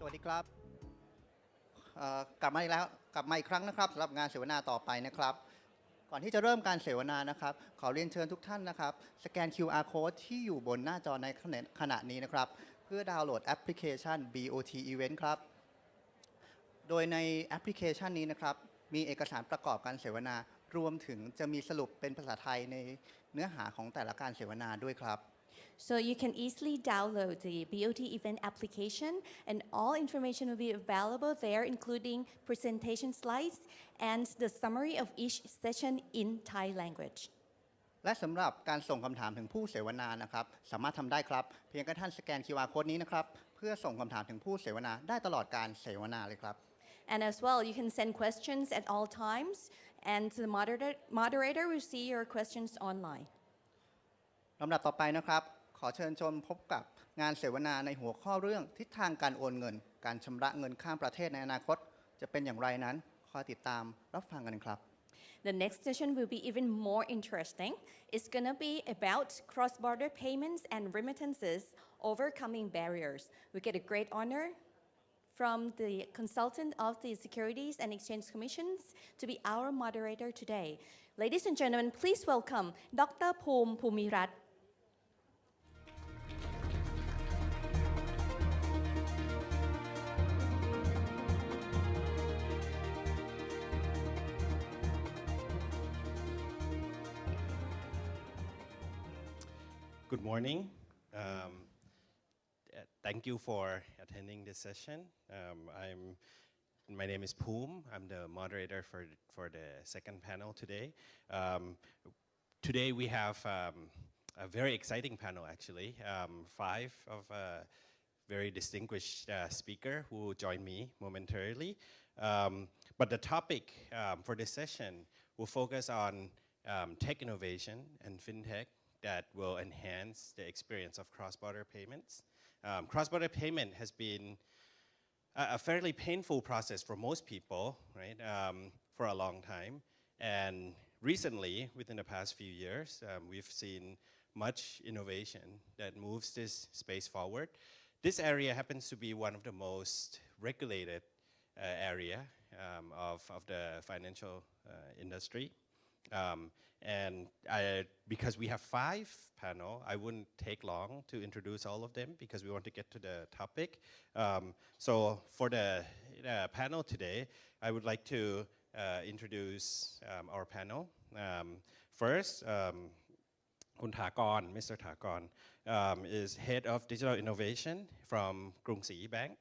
วัสดีครับกลับมาอีกแล้วกลับมาอีกครั้งนะครับสำหรับงานเสวนาต่อไปนะครับก่อนที่จะเริ่มการเสวนานะครับขอเรียนเชิญทุกท่านนะครับสแกน QR code ที่อยู่บนหน้าจอในขณะนี้นะครับเพื่อดาวน์โหลดแอปพลิเคชัน BOT Event ครับโดยในแอปพลิเคชันนี้นะครับมีเอกสารประกอบการเสวนารวมถึงจะมีสรุปเป็นภาษาไทยในเนื้อหาของแต่ละการเสวนาด้วยครับ So you can easily download the BOT event application and all information will be available there including presentation slides and the summary of each session in Thai language. และสำหรับการส่งคำถามถึงผู้เสวนานะครับสามารถทำได้ครับเพียงแค่ท่านสแกน QR code นี้นะครับเพื่อส่งคำถามถึงผู้เสวนาได้ตลอดการเสวนาเลยครับ And as well, you can send questions at all times and the moderator will see your questions online. ลำดับต่อไปนะครับขอเชิญชมพบกับงานเสวนาในหัวข้อเรื่องทิศทางการโอนเงินการชำระเงินข้ามประเทศในอนาคตจะเป็นอย่างไรนั้นคอยติดตามรับฟังกันครับ The next session will be even more interesting. It's going to be about cross-border payments and remittances, overcoming barriers. We get a great honor from the consultant of the Securities and Exchange Commissions to be our moderator today. Ladies and gentlemen, please welcome Dr. Phum Phumirat. Good morning. Thank you for attending this session. My name is Poom. I'm the moderator for the second panel today. Today we have a very exciting panel actually. 5 of very distinguished speaker who will join me momentarily. But the topic for this session will focus on tech innovation and fintech that will enhance the experience of cross-border payments. Cross-border payment has been a fairly painful process for most people, right, for a long time. And recently, within the past few years, we've seen much innovation that moves this space forward. This area happens to be one of the most regulated area of the financial industry. Because we have 5 panel, I wouldn't take long to introduce all of them because we want to get to the topic. So for the panel today, I would like to introduce our panel. First, Mr. Thakorn is head of digital innovation from Krung Sĩ Bank.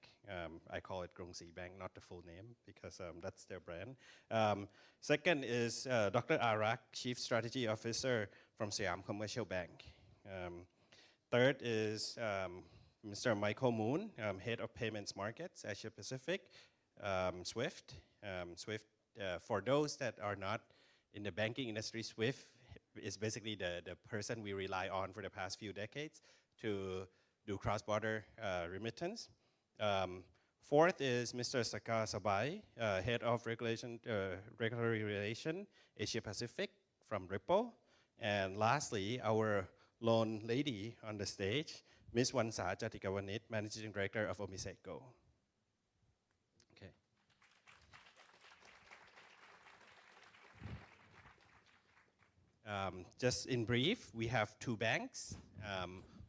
I call it Krung Sĩ Bank, not the full name, because that's their brand. Second is Dr. Arak, Chief Strategy Officer from Siam Commercial Bank. Third is Mr. Michael Moon, Head of Payments Markets, Asia Pacific, SWIFT. For those that are not in the banking industry, SWIFT is basically the person we rely on for the past few decades to do cross-border remittance. Fourth is Mr. Sagar Sarbhai, Head of Regulatory Relation, Asia Pacific from Ripple. And lastly, our lone lady on the stage, Ms. Wansa Jatikawanit, Managing Director of Omiseko. Okay. Just in brief, we have 2 banks,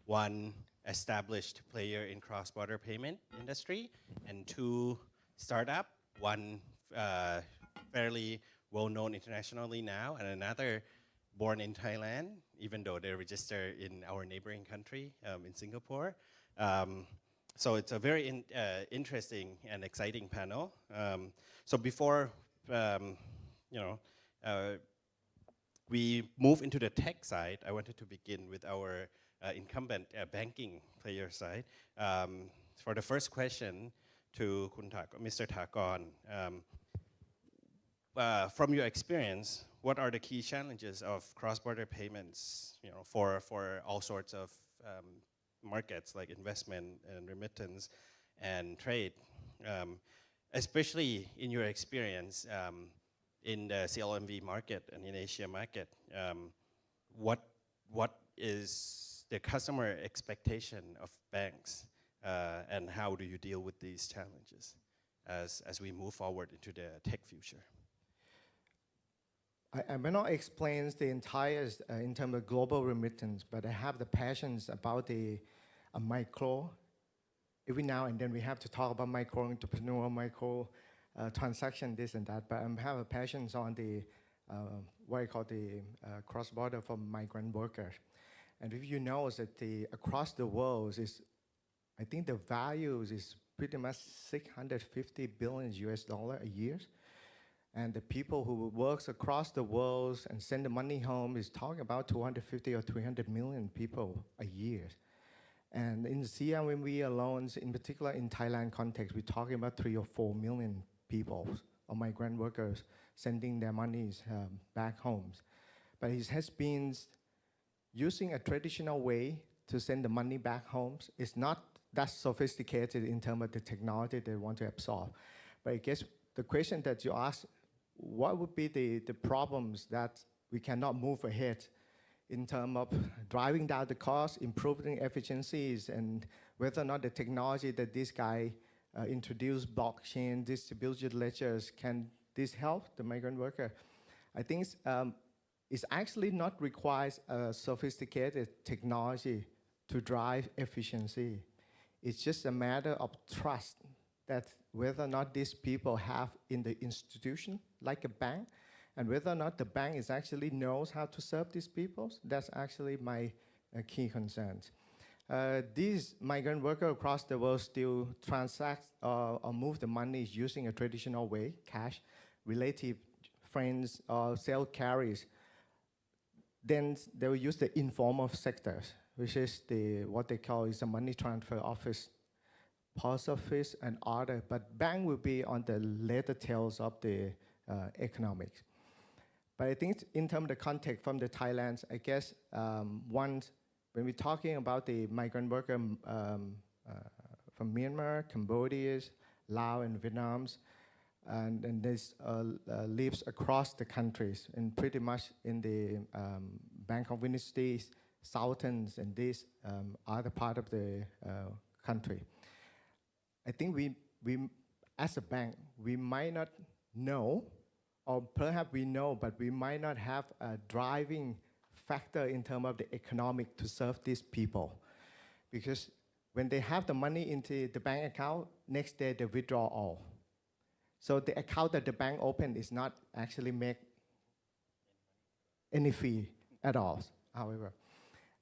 one established player in cross-border payment industry, and 2 startup, one fairly well-known internationally now, and another born in Thailand, even though they're registered in our neighboring country, in Singapore. So it's a very interesting and exciting panel. So before, we move into the tech side, I wanted to begin with our incumbent banking player side. For the first question to Mr. Thakorn, from your experience, what are the key challenges of cross-border payments, for all sorts of markets like investment and remittance and trade, especially in your experience in the CLMV market and in Asia market, what is the customer expectation of banks and how do you deal with these challenges as we move forward into the tech future? I may not explain the entire in terms of global remittance, but I have the passions about the micro. Every now and then we have to talk about micro entrepreneur, micro transaction, this and that. But I have a passions on the what I call the cross-border for migrant workers. And if you know that across the world is, I think the values is pretty much 650 billion US dollar a year. And the people who works across the world and send the money home is talking about 250 or 300 million people a year. And in CMMV alone, in particular in Thailand context, we're talking about 3 or 4 million people or migrant workers sending their monies back homes. But it has been using a traditional way to send the money back homes. It's not that sophisticated in terms of the technology they want to absorb. But I guess the question that you asked, what would be the problems that we cannot move ahead in terms of driving down the cost, improving efficiencies, and whether or not the technology that this guy introduced, blockchain, distributed ledgers, can this help the migrant worker? I think it's actually not requires a sophisticated technology to drive efficiency. It's just a matter of trust that whether or not these people have in the institution, like a bank, and whether or not the bank is actually knows how to serve these people, that's actually my key concerns. These migrant workers across the world still transact or move the money using a traditional way, cash, relative, friends, or cell carriers. Then they will use the informal sectors, which is what they call is a money transfer office, post office, and other. But bank will be on the later tails of the economics. But I think in terms of the context from the Thailand, I guess when we're talking about the migrant worker from Myanmar, Cambodia, Laos, and Vietnam, and this lives across the countries and pretty much in the Bangkok Fintech, Southern, and this other part of the country. I think we, as a bank, we might not know, or perhaps we know, but we might not have a driving factor in terms of the economic to serve these people. Because when they have the money into the bank account, next day they withdraw all. So the account that the bank opened is not actually make any fee at all, however.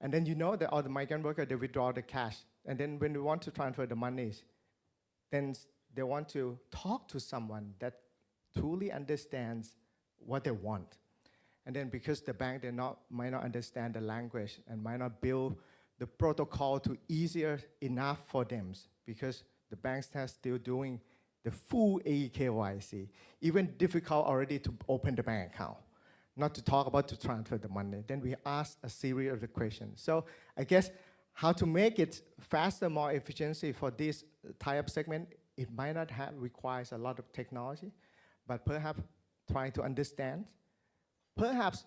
And then you know that all the migrant workers, they withdraw the cash. And then when we want to transfer the monies, then they want to talk to someone that truly understands what they want. And then because the bank might not understand the language and might not build the protocol to easier enough for them, because the banks are still doing the full AEKYC, even difficult already to open the bank account, not to talk about to transfer the money. Then we ask a series of the questions. So I guess how to make it faster, more efficiency for this type of segment, it might not requires a lot of technology, but perhaps trying to understand, perhaps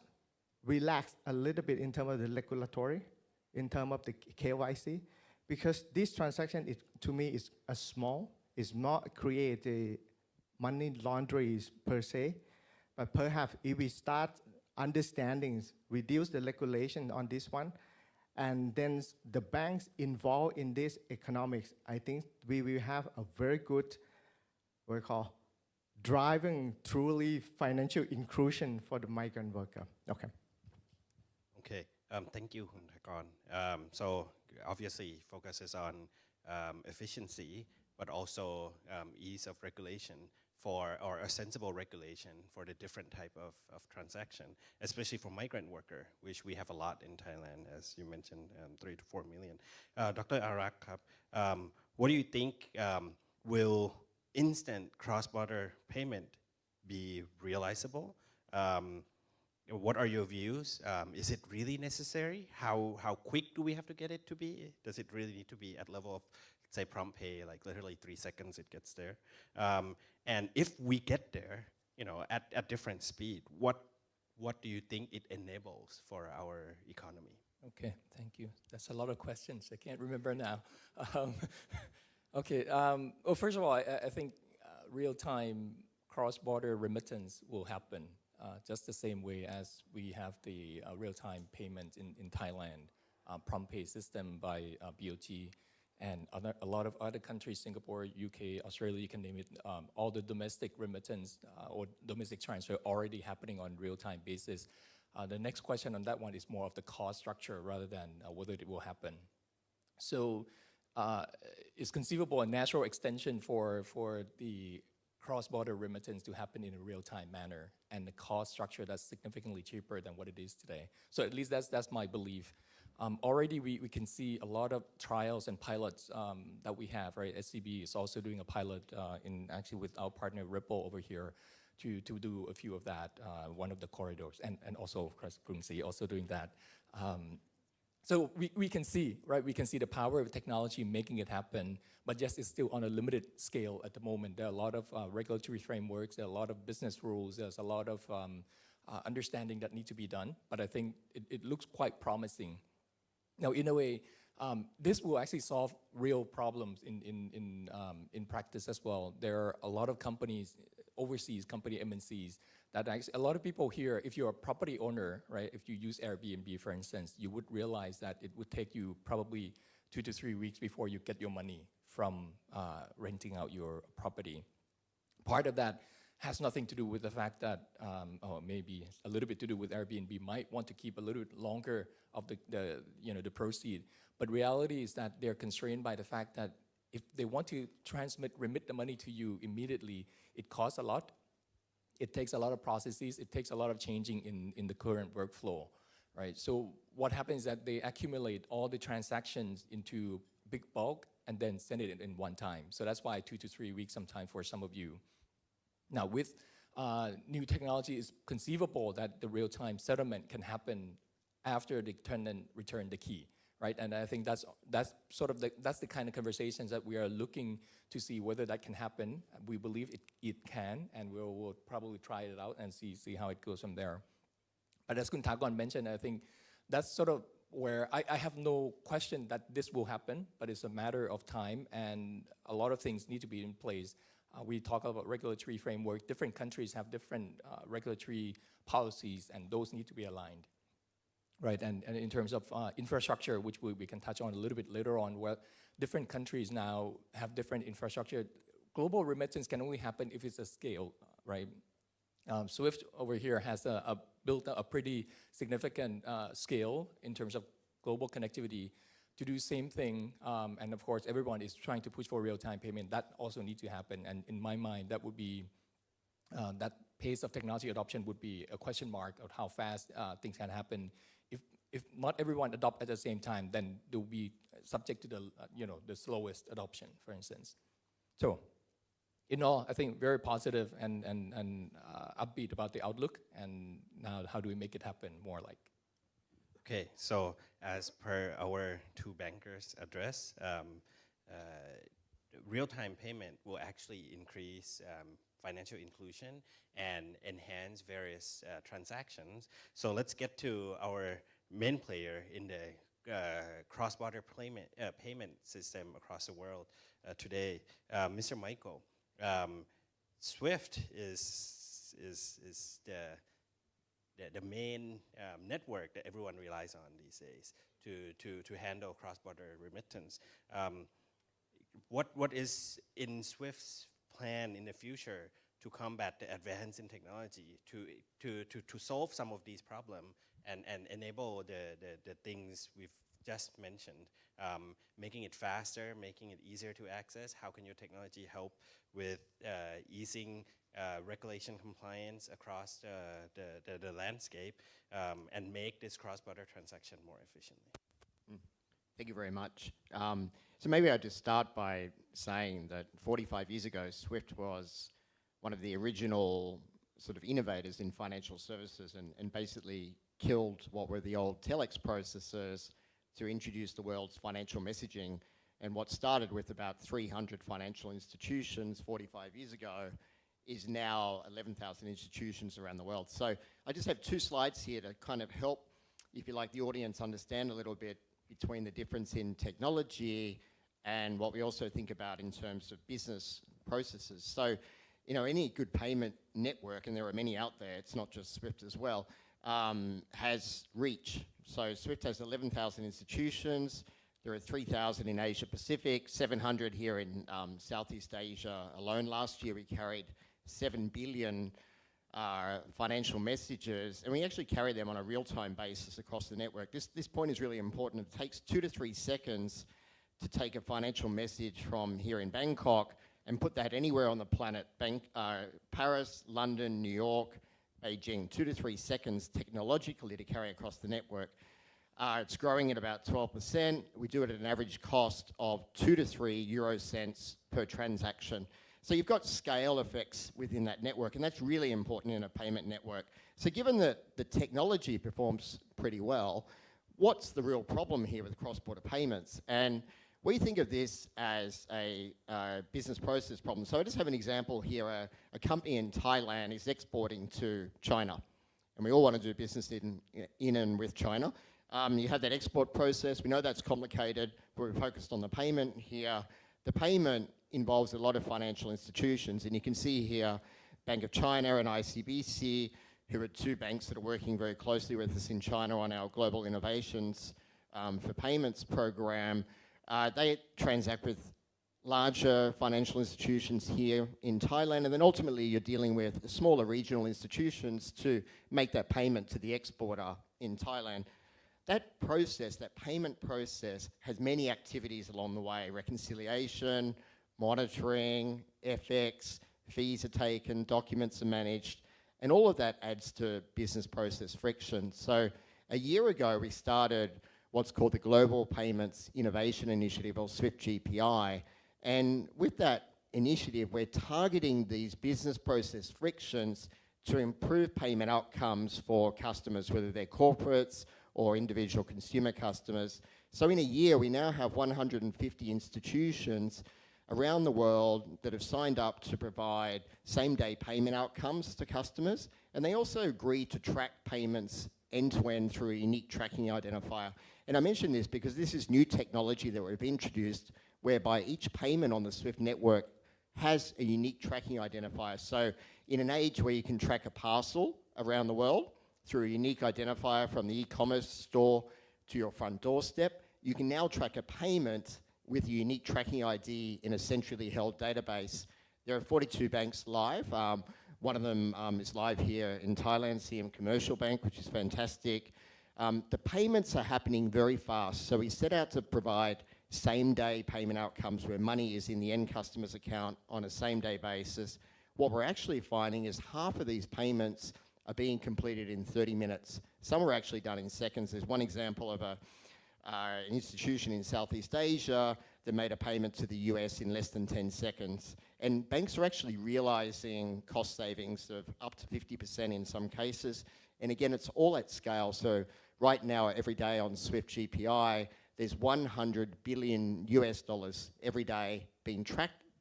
relax a little bit in terms of the regulatory, in terms of the KYC, because this transaction, to me, is a small, is not create a money launderings per se, but perhaps if we start understanding, reduce the regulation on this one, and then the banks involved in this economics, I think we will have a very good, what we call, driving truly financial inclusion for the migrant worker. Okay. Okay, thank you, Sagar. So obviously focuses on efficiency, but also ease of regulation or a sensible regulation for the different type of transaction, especially for migrant worker, which we have a lot in Thailand, as you mentioned, 3 to 4 million. Dr. Arak, what do you think will instant cross-border payment be realizable? What are your views? Is it really necessary? How quick do we have to get it to be? Does it really need to be at level of, say, prompt pay, like literally 3 seconds it gets there? And if we get there, at different speed, what do you think it enables for our economy? Okay, thank you. That's a lot of questions. I can't remember now. Um, okay, well, first of all, I think real-time cross-border remittance will happen just the same way as we have the real-time payment in Thailand, prompt pay system by BOT, and a lot of other countries, Singapore, UK, Australia, you can name it, all the domestic remittance or domestic transfer already happening on real-time basis. The next question on that one is more of the cost structure rather than whether it will happen. So it's conceivable a natural extension for the cross-border remittance to happen in a real-time manner and the cost structure that's significantly cheaper than what it is today. So at least that's my belief. Already we can see a lot of trials and pilots that we have, right? SCB is also doing a pilot actually with our partner Ripple over here to do a few of that, one of the corridors, and also of course Krungsri also doing that. So we can see, right? We can see the power of technology making it happen, but yes, it's still on a limited scale at the moment. There are a lot of regulatory frameworks, there are a lot of business rules, there's a lot of understanding that need to be done, but I think it looks quite promising. Now, in a way, this will actually solve real problems in practice as well. There are a lot of companies, overseas company MNCs, that actually, a lot of people here, if you're a property owner, right, if you use Airbnb, for instance, you would realize that it would take you probably 2 to 3 weeks before you get your money from renting out your property. Part of that has nothing to do with the fact that, or maybe a little bit to do with Airbnb might want to keep a little bit longer of the proceed. But reality is that they're constrained by the fact that if they want to remit the money to you immediately, it costs a lot. It takes a lot of processes. It takes a lot of changing in the current workflow, right? So what happens is that they accumulate all the transactions into big bulk and then send it in one time. So that's why 2 to 3 weeks sometimes for some of you. Now with new technology, it's conceivable that the real-time settlement can happen after they turn and return the key, right? And I think that's sort of that's the kind of conversations that we are looking to see whether that can happen. We believe it can, and we'll probably try it out and see how it goes from there. But as Kun Thakon mentioned, I think that's sort of where I have no question that this will happen, but it's a matter of time, and a lot of things need to be in place. We talk about regulatory framework. Different countries have different regulatory policies, and those need to be aligned. Right, and in terms of infrastructure, which we can touch on a little bit later on, where different countries now have different infrastructure. Global remittance can only happen if it's a scale, right? SWIFT over here has built a pretty significant scale in terms of global connectivity to do the same thing. And of course, everyone is trying to push for real-time payment. That also needs to happen. And in my mind, that would be, that pace of technology adoption would be a question mark of how fast things can happen. If not everyone adopt at the same time, then they'll be subject to the slowest adoption, for instance. So, in all, I think very positive and upbeat about the outlook. And now, how do we make it happen more like? Okay, so as per our two bankers' address, real-time payment will actually increase financial inclusion and enhance various transactions. So let's get to our main player in the cross-border payment system across the world today, Mr. Michael. SWIFT is the main network that everyone relies on these days to handle cross-border remittance. What is in SWIFT's plan in the future to combat the advance in technology to solve some of these problems and enable the things we've just mentioned, making it faster, making it easier to access? How can your technology help with easing regulation compliance across the landscape and make this cross-border transaction more efficiently? Thank you very much. So maybe I'll just start by saying that 45 years ago, SWIFT was one of the original sort of innovators in financial services and basically killed what were the old telex processors to introduce the world's financial messaging. And what started with about 300 financial institutions 45 years ago is now 11,000 institutions around the world. So I just have 2 slides here to kind of help if you like, the audience understand a little bit between the difference in technology and what we also think about in terms of business processes. So, you know, any good payment network, and there are many out there, it's not just SWIFT as well, has reach. So SWIFT has 11,000 institutions. There are 3,000 in Asia Pacific, 700 here in Southeast Asia alone. Last year we carried 7 billion financial messages, and we actually carry them on a real-time basis across the network. This point is really important. It takes 2 to 3 seconds to take a financial message from here in Bangkok and put that anywhere on the planet. Paris, London, New York, Beijing, 2 to 3 seconds technologically to carry across the network. It's growing at about 12%. We do it at an average cost of 2 to 3 euro cents per transaction. So you've got scale effects within that network, and that's really important in a payment network. So given that the technology performs pretty well, what's the real problem here with cross-border payments? And we think of this as a business process problem. So I just have an example here. A company in Thailand is exporting to China, and we all want to do business in and with China. You have that export process. We know that's complicated, but we're focused on the payment here. The payment involves a lot of financial institutions, and you can see here Bank of China and ICBC, who are two banks that are working very closely with us in China on our Global Innovations for Payments program. They transact with larger financial institutions here in Thailand, and then ultimately you're dealing with smaller regional institutions to make that payment to the exporter in Thailand. That process, that payment process, has many activities along the way: reconciliation, monitoring, FX, fees are taken, documents are managed, and all of that adds to business process friction. So a year ago we started what's called the Global Payments Innovation Initiative, or SWIFT GPI, and with that initiative we're targeting these business process frictions to improve payment outcomes for customers, whether they're corporates or individual consumer customers. So in a year we now have 150 institutions around the world that have signed up to provide same-day payment outcomes to customers, and they also agree to track payments end-to-end through a unique tracking identifier. And I mention this because this is new technology that we've introduced, whereby each payment on the SWIFT network has a unique tracking identifier. So in an age where you can track a parcel around the world through a unique identifier from the e-commerce store to your front doorstep, you can now track a payment with a unique tracking ID in a centrally held database. There are 42 banks live. One of them is live here in Thailand, CM Commercial Bank, which is fantastic. The payments are happening very fast. So we set out to provide same-day payment outcomes where money is in the end customer's account on a same-day basis. What we're actually finding is half of these payments are being completed in 30 minutes. Some are actually done in seconds. There's one example of an institution in Southeast Asia that made a payment to the US in less than 10 seconds. And banks are actually realizing cost savings of up to 50% in some cases. And again, it's all at scale. So right now, every day on SWIFT GPI, there's $100 billion US every day being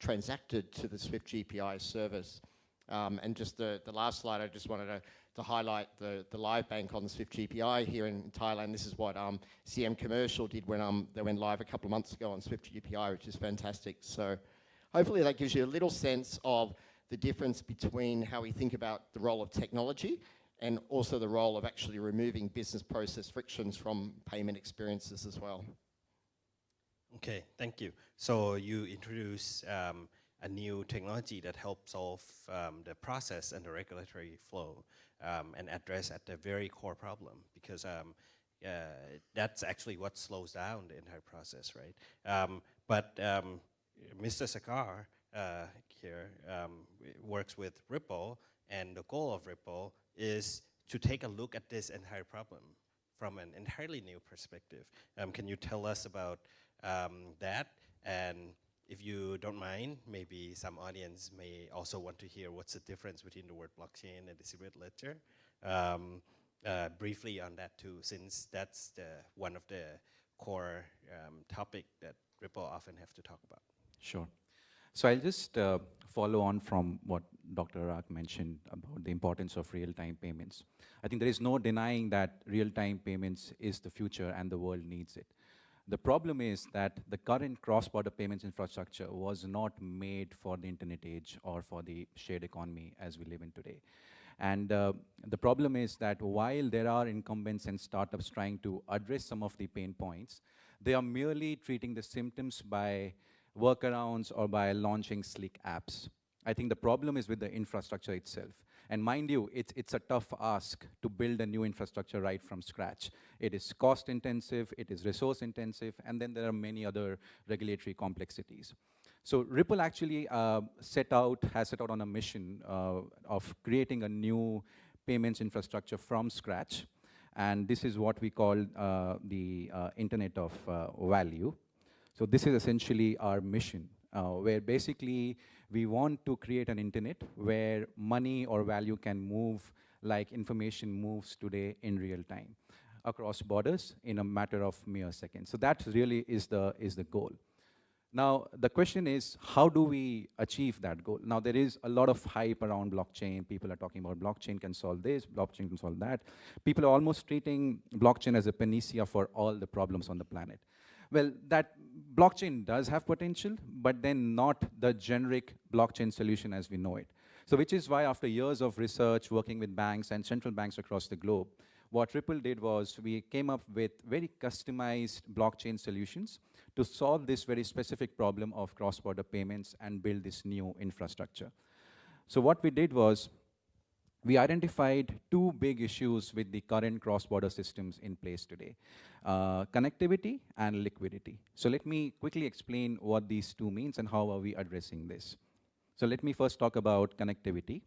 transacted to the SWIFT GPI service. And just the last slide, I just wanted to highlight the live bank on the SWIFT GPI here in Thailand. This is what CM Commercial did when they went live a couple of months ago on SWIFT GPI, which is fantastic. So hopefully that gives you a little sense of the difference between how we think about the role of technology and also the role of actually removing business process frictions from payment experiences as well. Okay, thank you. So you introduced a new technology that helps solve the process and the regulatory flow and address at the very core problem, because that's actually what slows down the entire process, right? But Mr. Sagar here works with Ripple, and the goal of Ripple is to take a look at this entire problem from an entirely new perspective. Can you tell us about that? And if you don't mind, maybe some audience may also want to hear what's the difference between the word blockchain and distributed ledger. Briefly on that too, since that's one of the core topic that Ripple often have to talk about. Sure. So I'll just follow on from what Dr. Arak mentioned about about the importance of real-time payments. I think there is no denying that real-time payments is the future and the world needs it. The problem is that the current cross-border payments infrastructure was not made for the internet age or for the shared economy as we live in today. And the problem is that while there are incumbents and startups trying to address some of the pain points, they are merely treating the symptoms by workarounds or by launching slick apps. I think the problem is with the infrastructure itself. And mind you, it's a tough ask to build a new infrastructure right from scratch. It is cost intensive, it is resource intensive, and then there are many other regulatory complexities. So Ripple actually has set out on a mission of creating a new payments infrastructure from scratch. And this is what we call the Internet of Value. So this is essentially our mission, where basically we want to create an internet where money or value can move like information moves today in real time across borders in a matter of mere seconds. So that really is the goal. Now, the question is, how do we achieve that goal? Now, there is a lot of hype around blockchain. People are talking about blockchain can solve this, blockchain can solve that. People are almost treating blockchain as a panacea for all the problems on the planet. Well, that blockchain does have potential, but then not the generic blockchain solution as we know it. So which is why after years of research, working with banks and central banks across the globe, what Ripple did was we came up with very customized blockchain solutions to solve this very specific problem of cross-border payments and build this new infrastructure. So what we did was we identified two big issues with the current cross-border systems in place today, connectivity and liquidity. So let me quickly explain what these two means and how are we addressing this. So let me first talk about connectivity.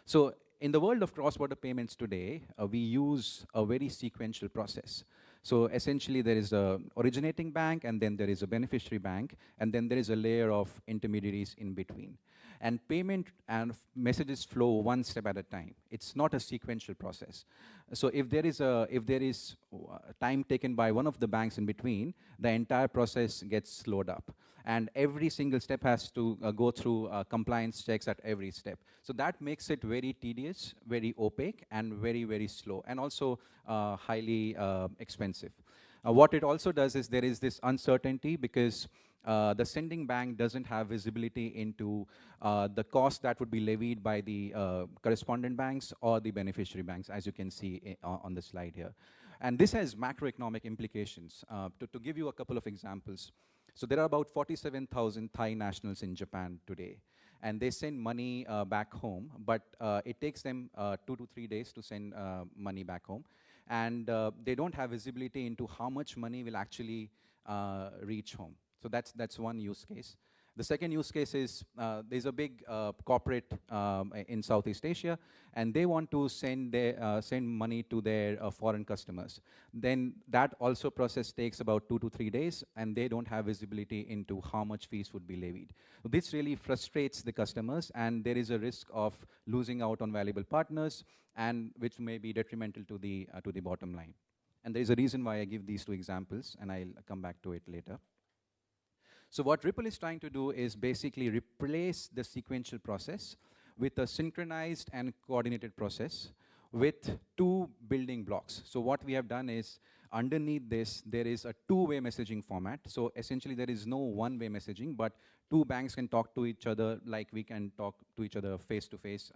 So in the world of cross-border payments today, we use a very sequential process. So essentially, there is an originating bank, and then there is a beneficiary bank, and then there is a layer of intermediaries in between. And payment and messages flow one step at a time. It's not a sequential process. So if there is time taken by one of the banks in between, the entire process gets slowed up. And every single step has to go through compliance checks at every step. So that makes it very tedious, very opaque, and very, very slow, and also highly expensive. What it also does is there is this uncertainty because the sending bank doesn't have visibility into the cost that would be levied by the correspondent banks or the beneficiary banks, as you can see on the slide here. And this has macroeconomic implications. To give you a couple of examples, so there are about 47,000 Thai nationals in Japan today, and they send money back home, but it takes them 2 to 3 days to send money back home, and they don't have visibility into how much money will actually reach home. So that's one use case. The second use case is there's a big corporate in Southeast Asia, and they want to send money to their foreign customers. Then that also process takes about 2 to 3 days, and they don't have visibility into how much fees would be levied. So this really frustrates the customers, and there is a risk of losing out on valuable partners, and which may be detrimental to the bottom line. And there is a reason why I give these two examples, and I'll come back to it later. So what Ripple is trying to do is basically replace the sequential process with a synchronized and coordinated process with two building blocks. So what we have done is, underneath this, there is a two-way messaging format. So essentially, there is no one-way messaging, but two banks can talk to each other like we can talk to each other face-to-face,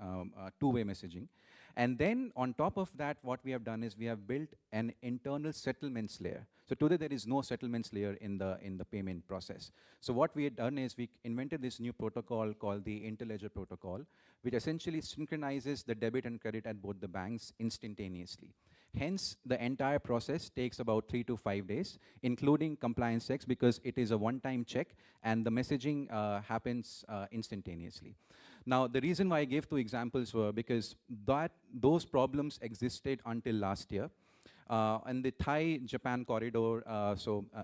two-way messaging. And then on top of that, what we have done is we have built an internal settlements layer. So today there is no settlements layer in the payment process. So what we had done is we invented this new protocol called the Interledger protocol, which essentially synchronizes the debit and credit at both the banks instantaneously. Hence, the entire process takes about 3 to 5 days, including compliance checks, because it is a one-time check, and the messaging happens instantaneously. Now, the reason why I gave two examples were because those problems existed until last year. And the Thai-Japan corridor,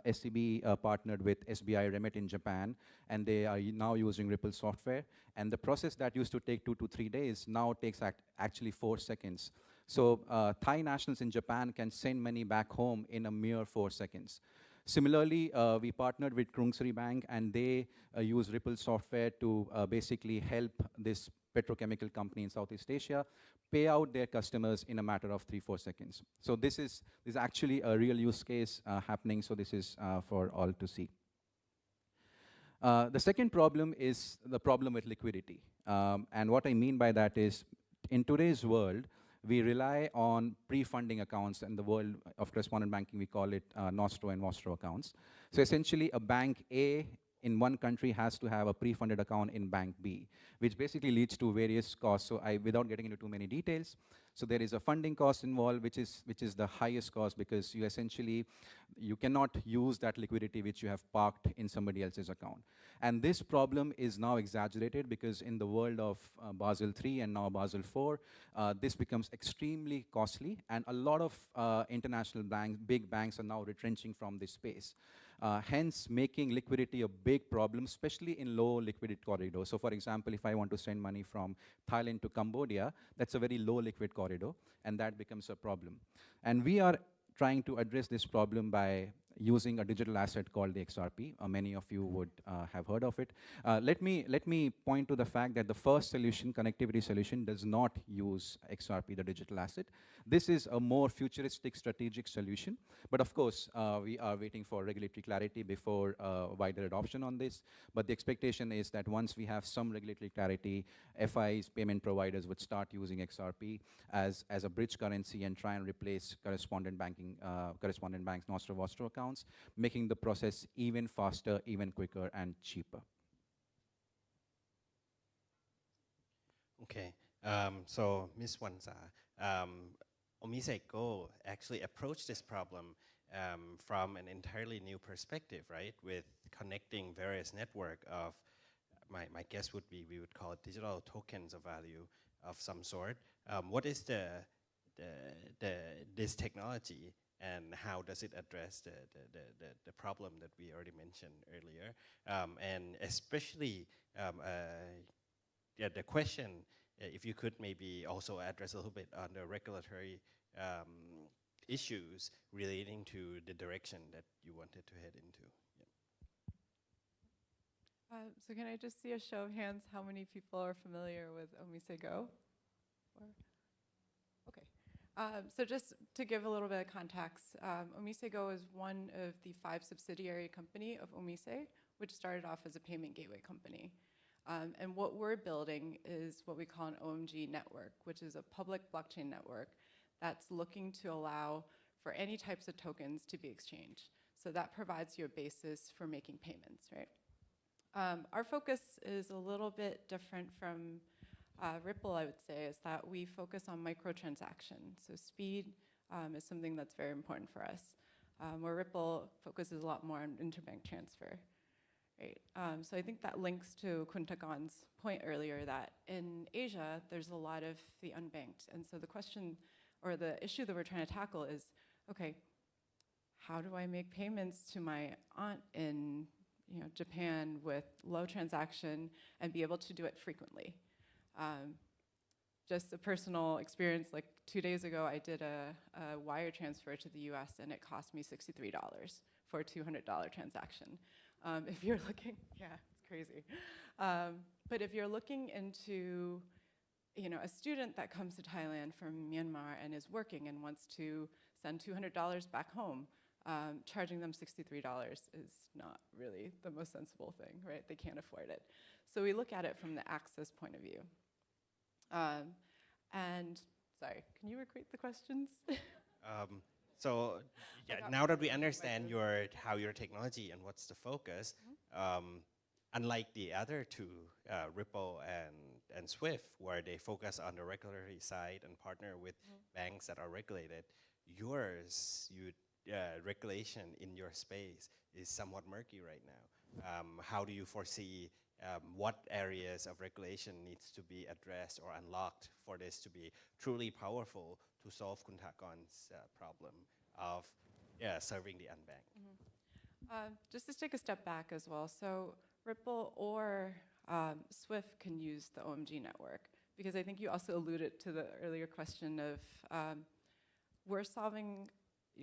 SCB partnered with SBI Remit in Japan, and they are now using Ripple software. And the process that used to take 2 to 3 days now takes actually 4 seconds. So Thai nationals in Japan can send money back home in a mere 4 seconds. Similarly, we partnered with Krungsri Bank, and they use Ripple software to basically help this petrochemical company in Southeast Asia, pay out their customers in a matter of 3-4 seconds. So this is actually a real use case happening, so this is for all to see. The second problem is the problem with liquidity. And what I mean by that is, in today's world, we rely on pre-funding accounts. In the world of correspondent banking, we call it Nostro and Vostro accounts. So essentially, a bank A in one country has to have a pre-funded account in bank B, which basically leads to various costs. So without getting into too many details, so there is a funding cost involved, which is the highest cost, because you cannot use that liquidity which you have parked in somebody else's account. And this problem is now exaggerated because in the world of Basel III and now Basel IV, this becomes extremely costly, and a lot of international banks, big banks, are now retrenching from this space. Hence, making liquidity a big problem, especially in low liquidity corridors. So for example, if I want to send money from Thailand to Cambodia, that's a very low liquid corridor, and that becomes a problem. And we are trying to address this problem by using a digital asset called the XRP. Many of you would have heard of it. Let me point to the fact that the first solution, connectivity solution, does not use XRP, the digital asset. This is a more futuristic strategic solution. But of course, we are waiting for regulatory clarity before wider adoption on this. But the expectation is that once we have some regulatory clarity, FIs, payment providers, would start using XRP as a bridge currency and try and replace correspondent banks, Nostro Vostro accounts, making the process even faster, even quicker, and cheaper. Okay, so Ms. Wanza, Omiseko actually approached this problem from an entirely new perspective, right? With connecting various network of, my guess would be, we would call it digital tokens of value of some sort. What is this technology, and how does it address the problem that we already mentioned earlier? And especially, the question, if you could maybe also address a little bit on the regulatory issues relating to the direction that you wanted to head into. Yeah. So can I just see a show of hands how many people are familiar with Omise Go? Okay. So just to give a little bit of context, Omise Go is one of the 5 subsidiary company of Omise, which started off as a payment gateway company. And what we're building is what we call an OMG network, which is a public blockchain network that's looking to allow for any types of tokens to be exchanged. So that provides you a basis for making payments, right? Our focus is a little bit different from Ripple, I would say, is that we focus on microtransactions. So speed is something that's very important for us, where Ripple focuses a lot more on interbank transfer. Right. So I think that links to Kuntakon's point earlier that in Asia, there's a lot of the unbanked. And so the question or the issue that we're trying to tackle is, okay, how do I make payments to my aunt in Japan with low transaction and be able to do it frequently? Just a personal experience, like 2 days ago, I did a wire transfer to the US and it cost me $63 for a $200 transaction. If you're looking, yeah, it's crazy. But if you're looking into, a student that comes to Thailand from Myanmar and is working and wants to send $200 back home, charging them $63 is not really the most sensible thing, right? They can't afford it. So we look at it from the access point of view. And sorry, can you repeat the questions? So yeah, now that we understand how your technology and what's the focus, unlike the other two, Ripple and Swift, where they focus on the regulatory side and partner with banks that are regulated, yours, regulation in your space is somewhat murky right now. How do you foresee what areas of regulation needs to be addressed or unlocked for this to be truly powerful to solve Kuntakon's problem of serving the unbanked? Just to take a step back as well. So Ripple or Swift can use the OMG network, because I think you also alluded to the earlier question of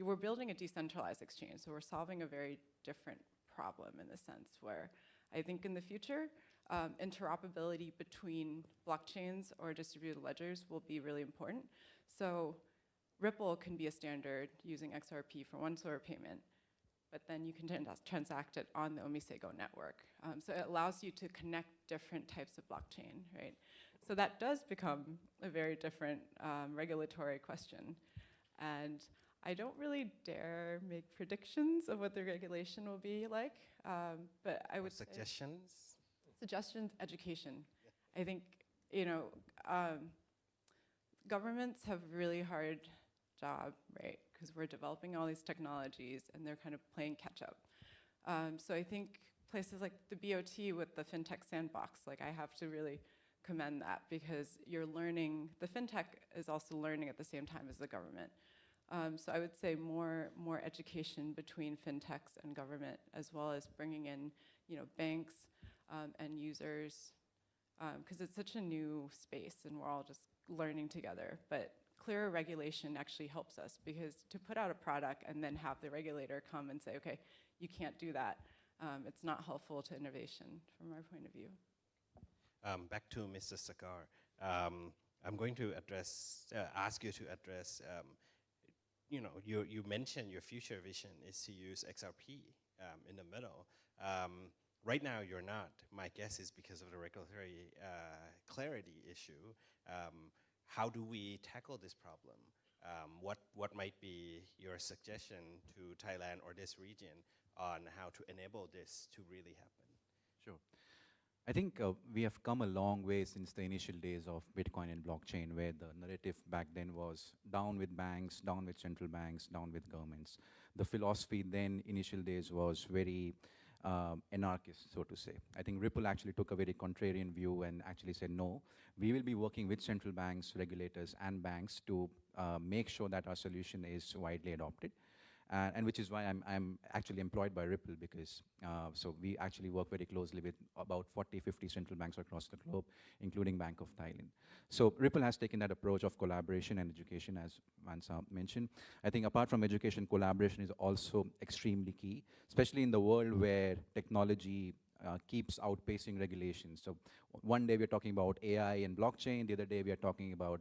we're building a decentralized exchange, so we're solving a very different problem in the sense where I think in the future, interoperability between blockchains or distributed ledgers will be really important. So Ripple can be a standard using XRP for one sort of payment, but then you can transact it on the Omisego network. So it allows you to connect different types of blockchain, right? So that does become a very different regulatory question. And I don't really dare make predictions of what the regulation will be like, but I would say suggestions? Education. I think, governments have a really hard job, right? Because we're developing all these technologies and they're kind of playing catch up. So I think places like the BOT with the FinTech Sandbox, like I have to really commend that because you're learning, the FinTech is also learning at the same time as the government. So I would say more education between FinTechs and government, as well as bringing in, banks and users, because it's such a new space and we're all just learning together. But clearer regulation actually helps us because to put out a product and then have the regulator come and say, okay, you can't do that, it's not helpful to innovation from our point of view. Back to Mr. Sagar. I'm going to ask you to address, you mentioned your future vision is to use XRP in the middle. Right now, you're not. My guess is because of the regulatory clarity issue. How do we tackle this problem? What might be your suggestion to Thailand or this region on how to enable this to really happen? Sure. I think we have come a long way since the initial days of Bitcoin and blockchain, where the narrative back then was down with banks, down with central banks, down with governments. The philosophy then, initial days, was very anarchist, so to say. I think Ripple actually took a very contrarian view and actually said, no, we will be working with central banks, regulators, and banks to make sure that our solution is widely adopted. And which is why I'm actually employed by Ripple, because so we actually work very closely with about 40, 50 central banks across the globe, including Bank of Thailand. So Ripple has taken that approach of collaboration and education, as Vansa mentioned. I think apart from education, collaboration is also extremely key, especially in the world where technology keeps outpacing regulations. So one day we're talking about AI and blockchain, the other day we are talking about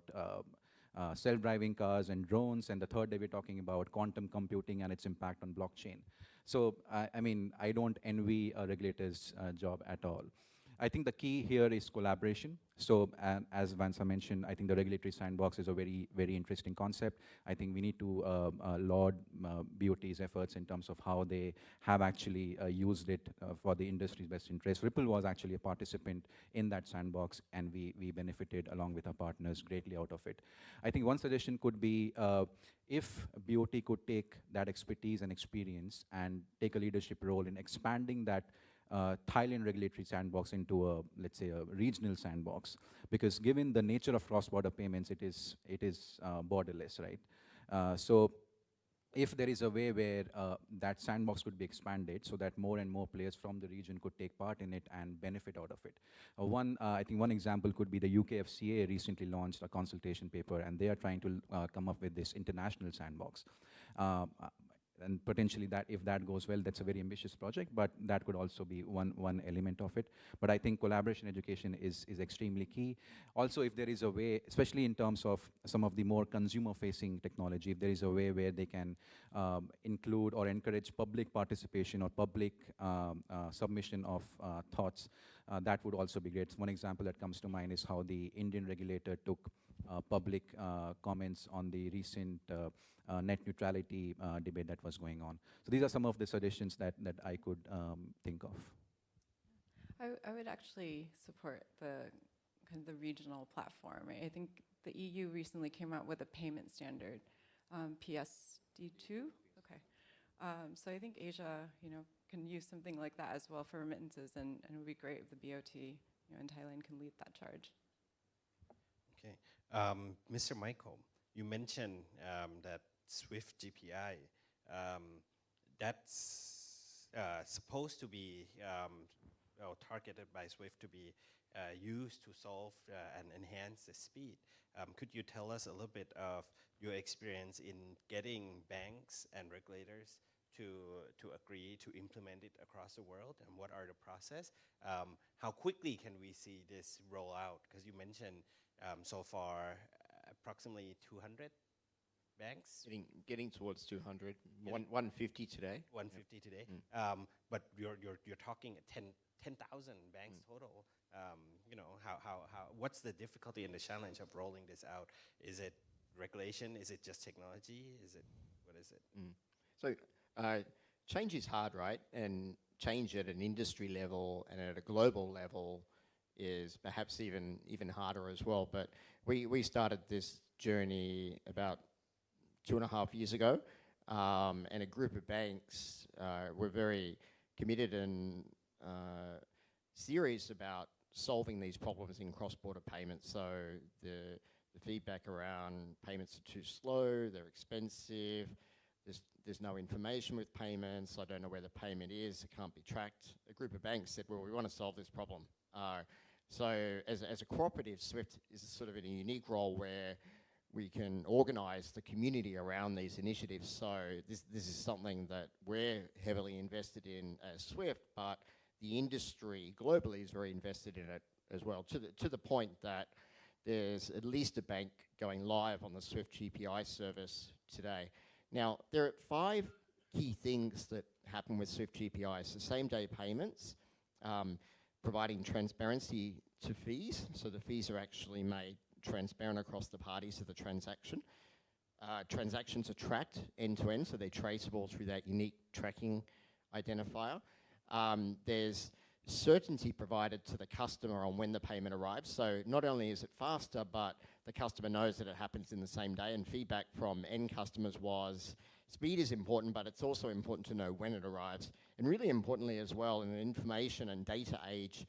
self-driving cars and drones, and the third day we're talking about quantum computing and its impact on blockchain. So, I mean, I don't envy a regulator's job at all. I think the key here is collaboration. So, as Vansa mentioned, I think the regulatory sandbox is a very, very interesting concept. I think we need to laud BOT's efforts in terms of how they have actually used it for the industry's best interest. Ripple was actually a participant in that sandbox, and we benefited along with our partners greatly out of it. I think one suggestion could be if BOT could take that expertise and experience and take a leadership role in expanding that Thailand regulatory sandbox into a, let's say, a regional sandbox, because given the nature of cross-border payments, it is borderless, right? So if there is a way where that sandbox could be expanded so that more and more players from the region could take part in it and benefit out of it. I think one example could be the UK FCA recently launched a consultation paper, and they are trying to come up with this international sandbox. And potentially that, if that goes well, that's a very ambitious project, but that could also be one element of it. But I think collaboration education is extremely key. Also, if there is a way, especially in terms of some of the more consumer-facing technology, if there is a way where they can include or encourage public participation or public submission of thoughts, that would also be great. One example that comes to mind is how the Indian regulator took public comments on the recent net neutrality debate that was going on. So these are some of the suggestions that I could think of. I would actually support the kind of the regional platform. Right? I think the EU recently came out with a payment standard, PSD2. Okay, so I think Asia, can use something like that as well for remittances, and it would be great if the BOT, in Thailand can lead that charge. Okay, Mr. Michael, you mentioned that Swift GPI, that's supposed to be targeted by Swift to be used to solve and enhance the speed. Could you tell us a little bit of your experience in getting banks and regulators to agree to implement it across the world, and what are the process? How quickly can we see this roll out? Because you mentioned so far approximately 200 banks. Getting towards 200, 150 today. 150 today. But you're talking 10,000 banks total. You know, what's the difficulty and the challenge of rolling this out? Is it regulation? Is it just technology? What is it? So change is hard, right? And change at an industry level and at a global level is perhaps even harder as well. But we started this journey about 2.5 years ago, and a group of banks were very committed and serious about solving these problems in cross-border payments. So the feedback around payments are too slow, they're expensive, there's no information with payments, I don't know where the payment is, it can't be tracked. A group of banks said, well, we want to solve this problem. So as a cooperative, SWIFT is sort of in a unique role where we can organize the community around these initiatives. So this is something that we're heavily invested in as SWIFT, but the industry globally is very invested in it as well, to the point that there's at least a bank going live on the SWIFT GPI service today. Now, there are 5 key things that happen with SWIFT GPI. So same-day payments, providing transparency to fees, so the fees are actually made transparent across the parties of the transaction. Transactions are tracked end-to-end, so they're traceable through that unique tracking identifier. There's certainty provided to the customer on when the payment arrives. So not only is it faster, but the customer knows that it happens in the same day. And feedback from end customers was, speed is important, but it's also important to know when it arrives. And really importantly as well, in an information and data age,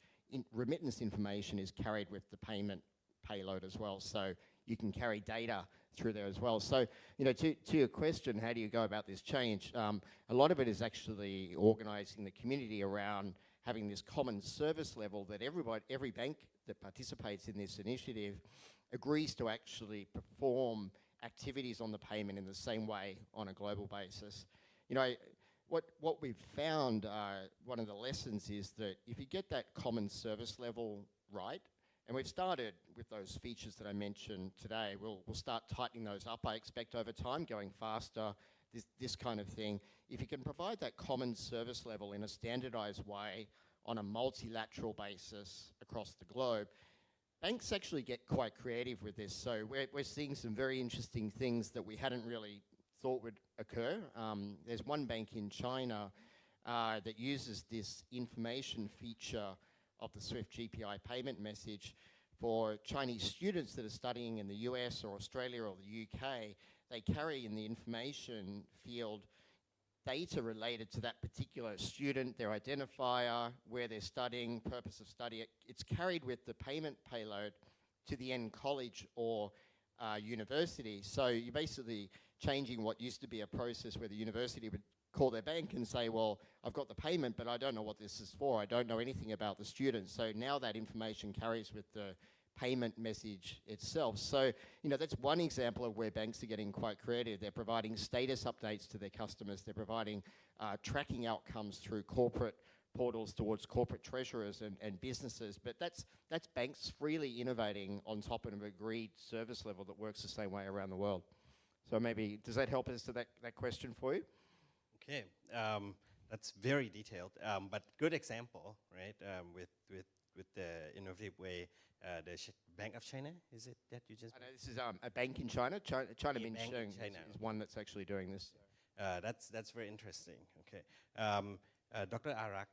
remittance information is carried with the payment payload as well. So you can carry data through there as well. So, you know, to your question, how do you go about this change? A lot of it is actually organizing the community around having this common service level that every bank that participates in this initiative agrees to actually perform activities on the payment in the same way on a global basis. You know, what we've found, one of the lessons is that if you get that common service level right, and we've started with those features that I mentioned today, we'll start tightening those up, I expect, over time, going faster, this kind of thing. If you can provide that common service level in a standardized way on a multilateral basis across the globe, banks actually get quite creative with this. So we're seeing some very interesting things that we hadn't really thought would occur. There's one bank in China that uses this information feature of the SWIFT GPI payment message for Chinese students that are studying in the US or Australia or the UK. They carry in the information field data related to that particular student, their identifier, where they're studying, purpose of study. It's carried with the payment payload to the end college or university. So you're basically changing what used to be a process where the university would call their bank and say, well, I've got the payment, but I don't know what this is for. I don't know anything about the student. So now that information carries with the payment message itself. So, you know, that's one example of where banks are getting quite creative. They're providing status updates to their customers. They're providing tracking outcomes through corporate portals towards corporate treasurers and businesses. But that's banks freely innovating on top of an agreed service level that works the same way around the world. So maybe, does that help answer that question for you? Okay, that's very detailed, but good example, right? With the innovative way, the Bank of China, is it that you just? This is a bank in China. China Minsheng is one that's actually doing this. That's very interesting. Okay, Dr. Arak,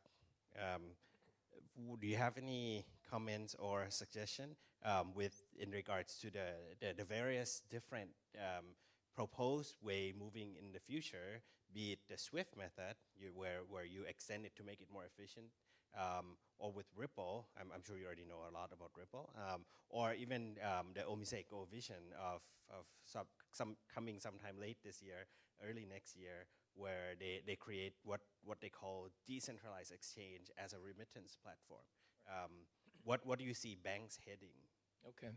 do you have any comments or suggestion in regards to the various different proposed way moving in the future, be it the SWIFT method, where you extend it to make it more efficient, or with Ripple, I'm sure you already know a lot about Ripple, or even the Omise Go vision of coming sometime late this year, early next year, where they create what they call decentralized exchange as a remittance platform. What do you see banks heading? Okay,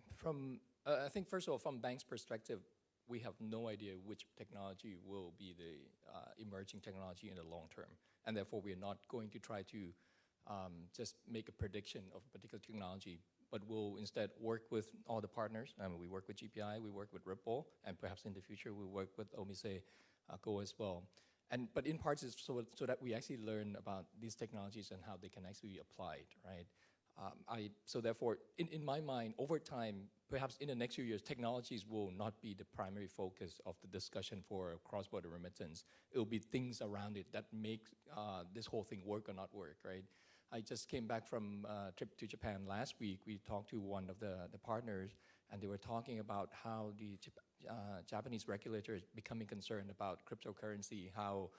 I think first of all, from bank's perspective, we have no idea which technology will be the emerging technology in the long term. And therefore, we are not going to try to just make a prediction of a particular technology, but we'll instead work with all the partners. I mean, we work with GPI, we work with Ripple, and perhaps in the future we work with Omise Go as well. But in parts, it's so that we actually learn about these technologies and how they can actually be applied, right? So therefore, in my mind, over time, perhaps in the next few years, technologies will not be the primary focus of the discussion for cross-border remittance. It will be things around it that make this whole thing work or not work, right? I just came back from a trip to Japan last week. We talked to one of the partners, and they were talking about how the Japanese regulator is becoming concerned about cryptocurrency, how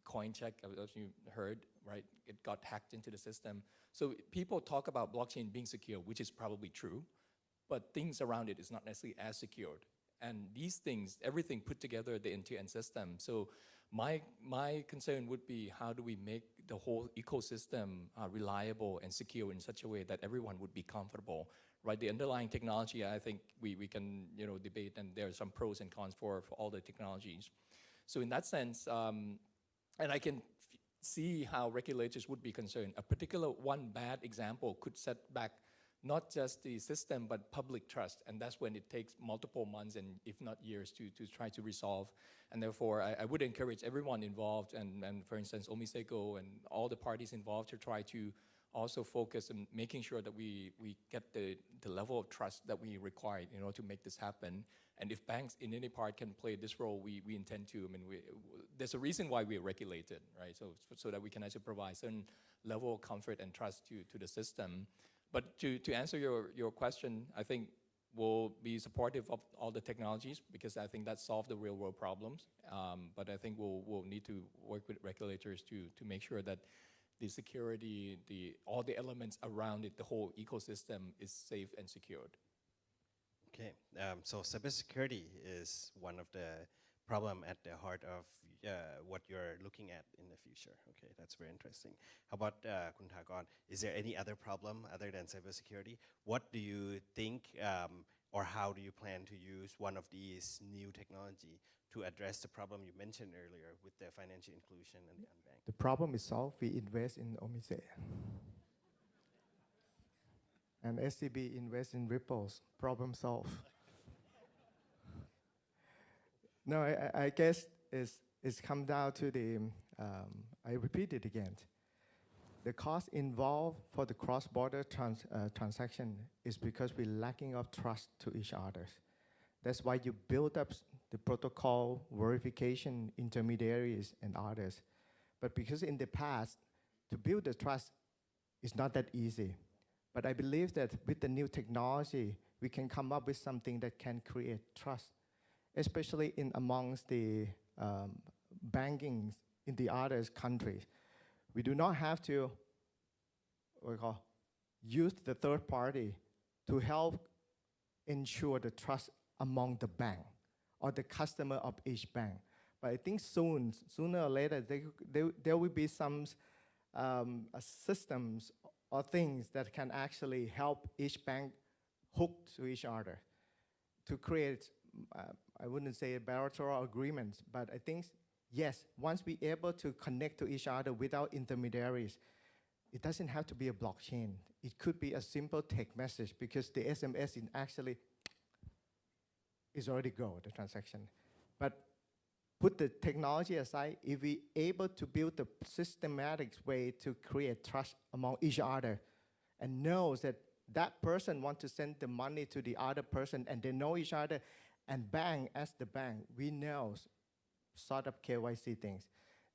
CoinCheck, as you heard, right, it got hacked into the system. So people talk about blockchain being secure, which is probably true, but things around it is not necessarily as secured. And these things, everything put together, the end-to-end system. So my concern would be, how do we make the whole ecosystem reliable and secure in such a way that everyone would be comfortable, right? The underlying technology, I think we can debate, and there are some pros and cons for all the technologies. So in that sense, and I can see how regulators would be concerned. A particular one bad example could set back not just the system, but public trust. And that's when it takes multiple months and if not years to try to resolve. And therefore, I would encourage everyone involved, and for instance, Omise Go and all the parties involved, to try to also focus on making sure that we get the level of trust that we require in order to make this happen. And if banks in any part can play this role, we intend to. I mean, there's a reason why we're regulated, right? So that we can actually provide certain level of comfort and trust to the system. But to answer your question, I think we'll be supportive of all the technologies, because I think that solves the real world problems. But I think we'll need to work with regulators to make sure that the security, all the elements around it, the whole ecosystem is safe and secured. Okay, so cybersecurity is one of the problem at the heart of what you're looking at in the future. Okay, that's very interesting. How about Khun Thakon? Is there any other problem other than cybersecurity? What do you think, or how do you plan to use one of these new technology to address the problem you mentioned earlier with the financial inclusion and the unbanked? The problem is solved. We invest in Omise. And SCB invests in Ripples. Problem solved. No, I guess it's come down to the, I repeat it again. The cost involved for the cross-border transaction is because we're lacking of trust to each other. That's why you build up the protocol, verification, intermediaries, and others. But because in the past, to build the trust is not that easy. But I believe that with the new technology, we can come up with something that can create trust, especially in amongst the banking in the other countries. We do not have to use the third party to help ensure the trust among the bank or the customer of each bank. But I think sooner or later, there will be some systems or things that can actually help each bank hook to each other to create, I wouldn't say bilateral agreements, but I think, yes, once we're able to connect to each other without intermediaries, it doesn't have to be a blockchain. It could be a simple text message, because the SMS is already go, the transaction. But put the technology aside, if we're able to build a systematic way to create trust among each other and knows that that person wants to send the money to the other person and they know each other, and bank as the bank, we know sort of KYC things.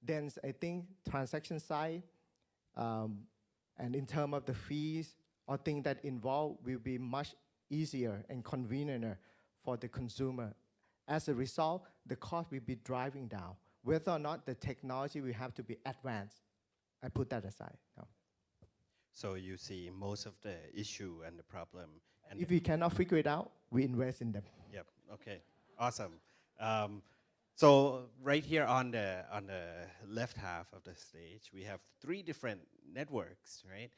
Then I think transaction side and in terms of the fees or things that involve will be much easier and convenient for the consumer. As a result, the cost will be driving down. Whether or not the technology will have to be advanced, I put that aside. No. So you see most of the issue and the problem. And if we cannot figure it out, we invest in them. Yep. Okay. Awesome. So right here on the left half of the stage, we have 3 different networks, right?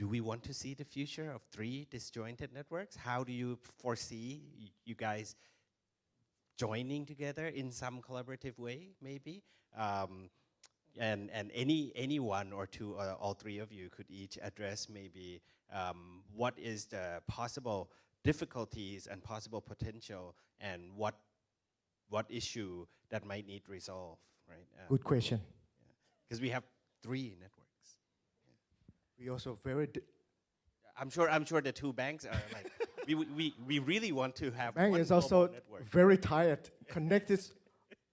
do we want to see the future of 3 disjointed networks? How do you foresee you guys joining together in some collaborative way, maybe? And any one or two, all 3 of you could each address maybe what is the possible difficulties and possible potential, and what issue that might need resolve, right? Good question. Because we have 3 networks. We also very I'm sure the 2 banks are like, we really want to have bank one is global also network. very tired, connected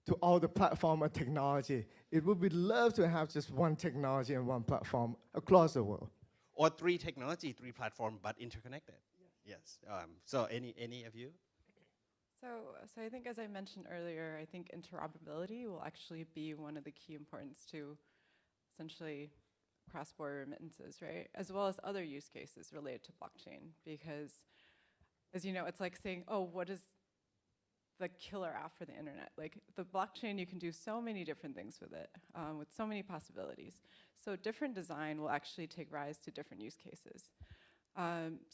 to all the platform and technology. It would be love to have just one technology and one platform across the world. Or 3 technology, 3 platform, but interconnected. Yes. So any of you? So I think, as I mentioned earlier, I think interoperability will actually be one of the key importance to essentially cross-border remittances, right? As well as other use cases related to blockchain. Because, as you know, it's like saying, oh, what is the killer app for the internet? Like, the blockchain, you can do so many different things with it, with so many possibilities. So different design will actually take rise to different use cases.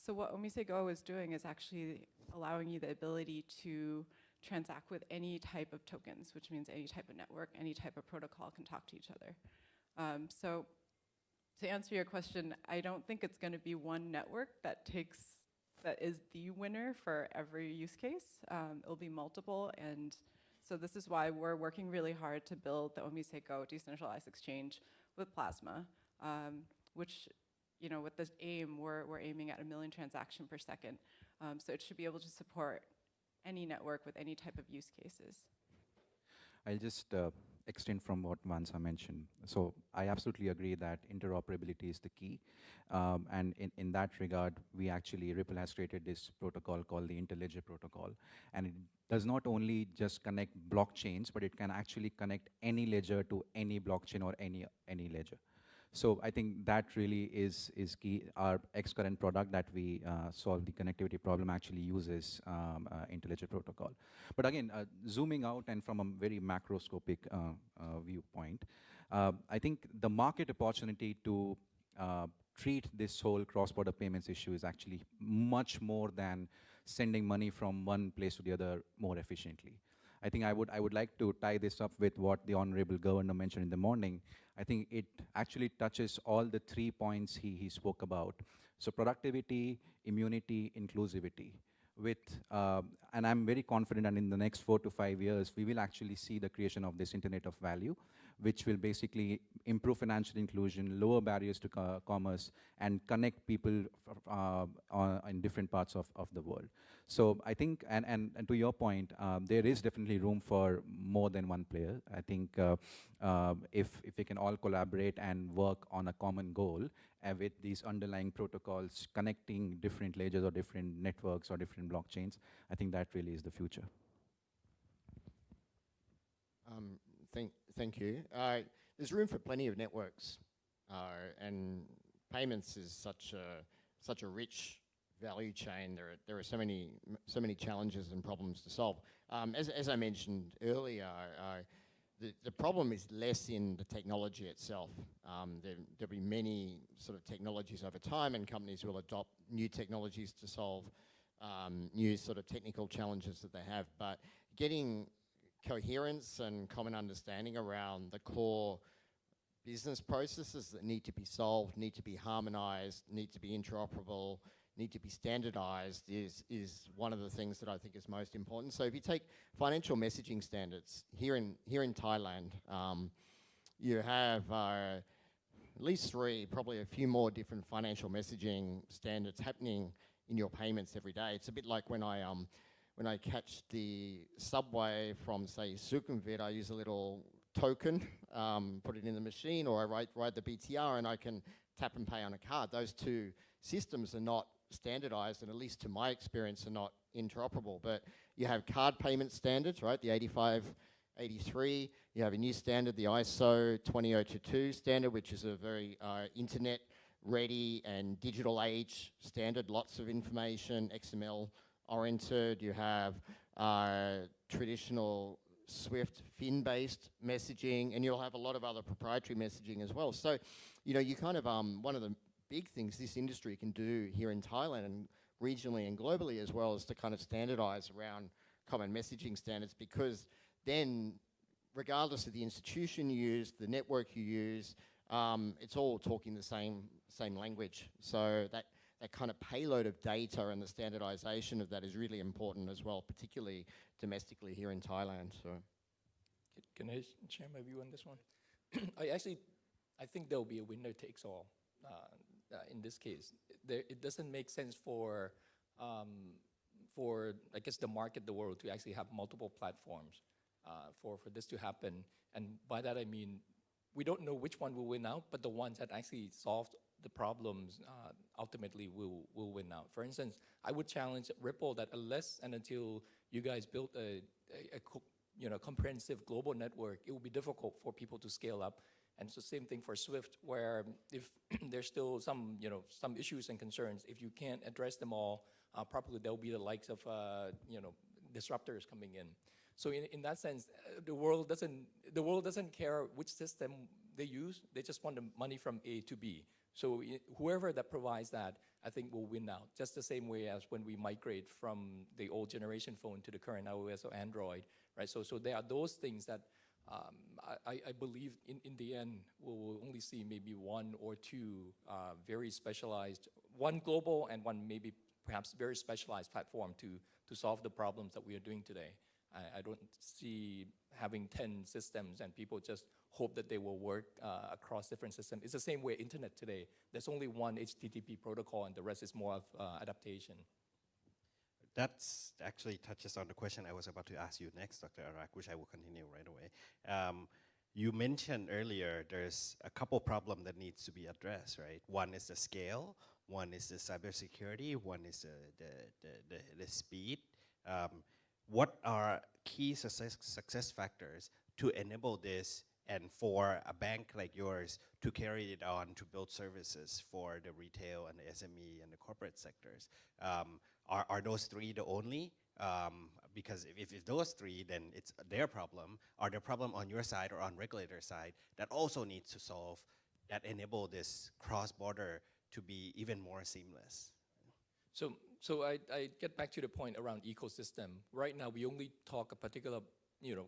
So what Omise Go is doing is actually allowing you the ability to transact with any type of tokens, which means any type of network, any type of protocol can talk to each other. So to answer your question, I don't think it's going to be one network that is the winner for every use case. It'll be multiple, and so this is why we're working really hard to build the Omise Go decentralized exchange with Plasma, which, you know, with this aim, we're aiming at 1 million transactions per second. So it should be able to support any network with any type of use cases. I'll just extend from what Vansa mentioned. So I absolutely agree that interoperability is the key. And in that regard, Ripple has created this protocol called the Interledger protocol. And it does not only just connect blockchains, but it can actually connect any ledger to any blockchain or any ledger. So I think that really is key. Our current product that we solve the connectivity problem actually uses Interledger protocol. But again, zooming out and from a very macroscopic viewpoint, I think the market opportunity to treat this whole cross-border payments issue is actually much more than sending money from one place to the other more efficiently. I think I would like to tie this up with what the Honorable Governor mentioned in the morning. I think it actually touches all the 3 points he spoke about. So productivity, immunity, inclusivity. And I'm very confident that in the next 4 to 5 years, we will actually see the creation of this Internet of Value, which will basically improve financial inclusion, lower barriers to commerce, and connect people in different parts of the world. So I think, and to your point, there is definitely room for more than one player. I think if we can all collaborate and work on a common goal with these underlying protocols connecting different ledgers or different networks or different blockchains, I think that really is the future. Thank you. There's room for plenty of networks, and payments is such a rich value chain. There are so many challenges and problems to solve. As I mentioned earlier, the problem is less in the technology itself. There'll be many sort of technologies over time, and companies will adopt new technologies to solve new sort of technical challenges that they have. But getting coherence and common understanding around the core business processes that need to be solved, need to be harmonized, need to be interoperable, need to be standardized is one of the things that I think is most important. So if you take financial messaging standards here in Thailand, you have at least 3, probably a few more different financial messaging standards happening in your payments every day. It's a bit like when I catch the subway from, say, Sukhumvit, I use a little token, put it in the machine, or I write the BTR and I can tap and pay on a card. Those 2 systems are not standardized, and at least to my experience, are not interoperable. But you have card payment standards, right? The 8583. You have a new standard, the ISO 20022 standard, which is a very internet ready and digital age standard, lots of information, XML oriented. You have traditional Swift fin-based messaging, and you'll have a lot of other proprietary messaging as well. So, you know, you kind of, one of the big things this industry can do here in Thailand and regionally and globally, as well as to kind of standardize around common messaging standards, because then regardless of the institution you use, the network you use, it's all talking the same language. So that kind of payload of data and the standardization of that is really important as well, particularly domestically here in Thailand. So, Can I share my view on this one? I think there will be a winner takes all in this case. It doesn't make sense for I guess the market, the world, to actually have multiple platforms for this to happen. And by that I mean, we don't know which one will win out, but the ones that actually solve the problems ultimately will win out. For instance, I would challenge Ripple that unless and until you guys build a comprehensive global network, it will be difficult for people to scale up. And it's the same thing for Swift, where if there's still some issues and concerns, if you can't address them all properly, there will be the likes of disruptors coming in. So in that sense, the world doesn't care which system they use. They just want the money from A to B. So whoever that provides that, I think, will win out. Just the same way as when we migrate from the old generation phone to the current iOS or Android, right? So there are those things that I believe in the end we'll only see maybe one or two very specialized, one global and one maybe perhaps very specialized platform to solve the problems that we are doing today. I don't see having 10 systems and people just hope that they will work across different systems. It's the same way internet today. There's only one HTTP protocol and the rest is more of adaptation. That's actually touches on the question I was about to ask you next, Dr. Arak, which I will continue right away. You mentioned earlier there's a couple problems that needs to be addressed, right? One is the scale, one is the cybersecurity, one is the speed. What are key success factors to enable this and for a bank like yours to carry it on to build services for the retail and the SME and the corporate sectors? Are those three the only? Because if those three, then it's their problem. Are there problem on your side or on regulator side that also needs to solve that enable this cross-border to be even more seamless? So I get back to the point around ecosystem. Right now, we only talk a particular,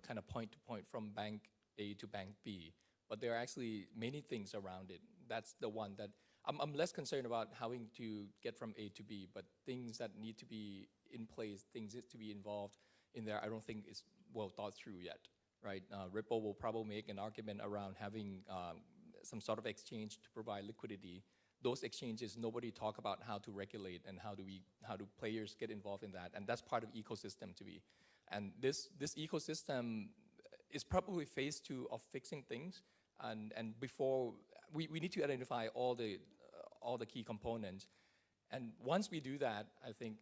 kind of point to point from bank A to bank B, but there are actually many things around it. That's the one that I'm less concerned about having to get from A to B, but things that need to be in place, things that to be involved in there, I don't think is well thought through yet, right? Ripple will probably make an argument around having some sort of exchange to provide liquidity. Those exchanges, nobody talk about how to regulate and how do players get involved in that, and that's part of ecosystem to be. And this ecosystem is probably phase 2 of fixing things, and before we need to identify all the key components. And once we do that, I think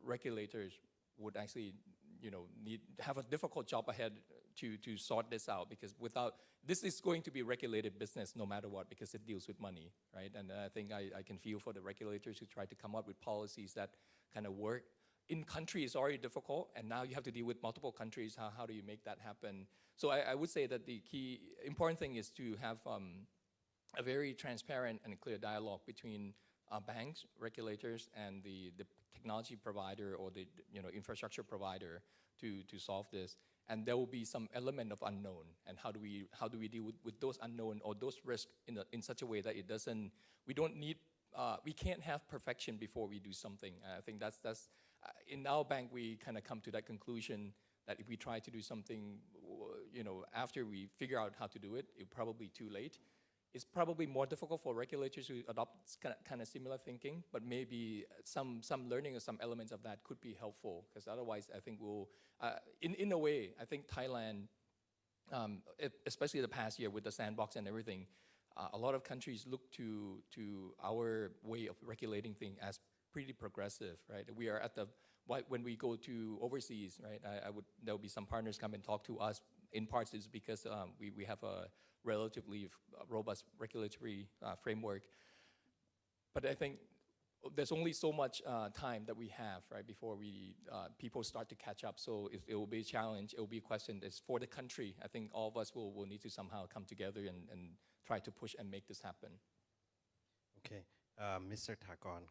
regulators would actually have a difficult job ahead to sort this out, because without this is going to be regulated business no matter what, because it deals with money, right? And I think I can feel for the regulators who try to come up with policies that kind of work. In country is already difficult, and now you have to deal with multiple countries. How do you make that happen? So I would say that the key important thing is to have a very transparent and clear dialogue between banks, regulators, and the technology provider or the infrastructure provider to solve this. And there will be some element of unknown. And how do we deal with those unknown or those risks in such a way that it doesn't, we can't have perfection before we do something. I think that's in our bank, we kind of come to that conclusion that if we try to do something, after we figure out how to do it, it's probably too late. It's probably more difficult for regulators to adopt kind of similar thinking, but maybe some learning or some elements of that could be helpful, because otherwise I think we'll, in a way, I think Thailand, especially the past year with the sandbox and everything, a lot of countries look to our way of regulating things as pretty progressive, right? We are at when we go to overseas, right? There'll be some partners come and talk to us. In parts is because we have a relatively robust regulatory framework. But I think there's only so much time that we have, right, before people start to catch up. So it will be a challenge. It will be a question. It's for the country. I think all of us will need to somehow come together and try to push and make this happen. Okay. Mr. Thakon,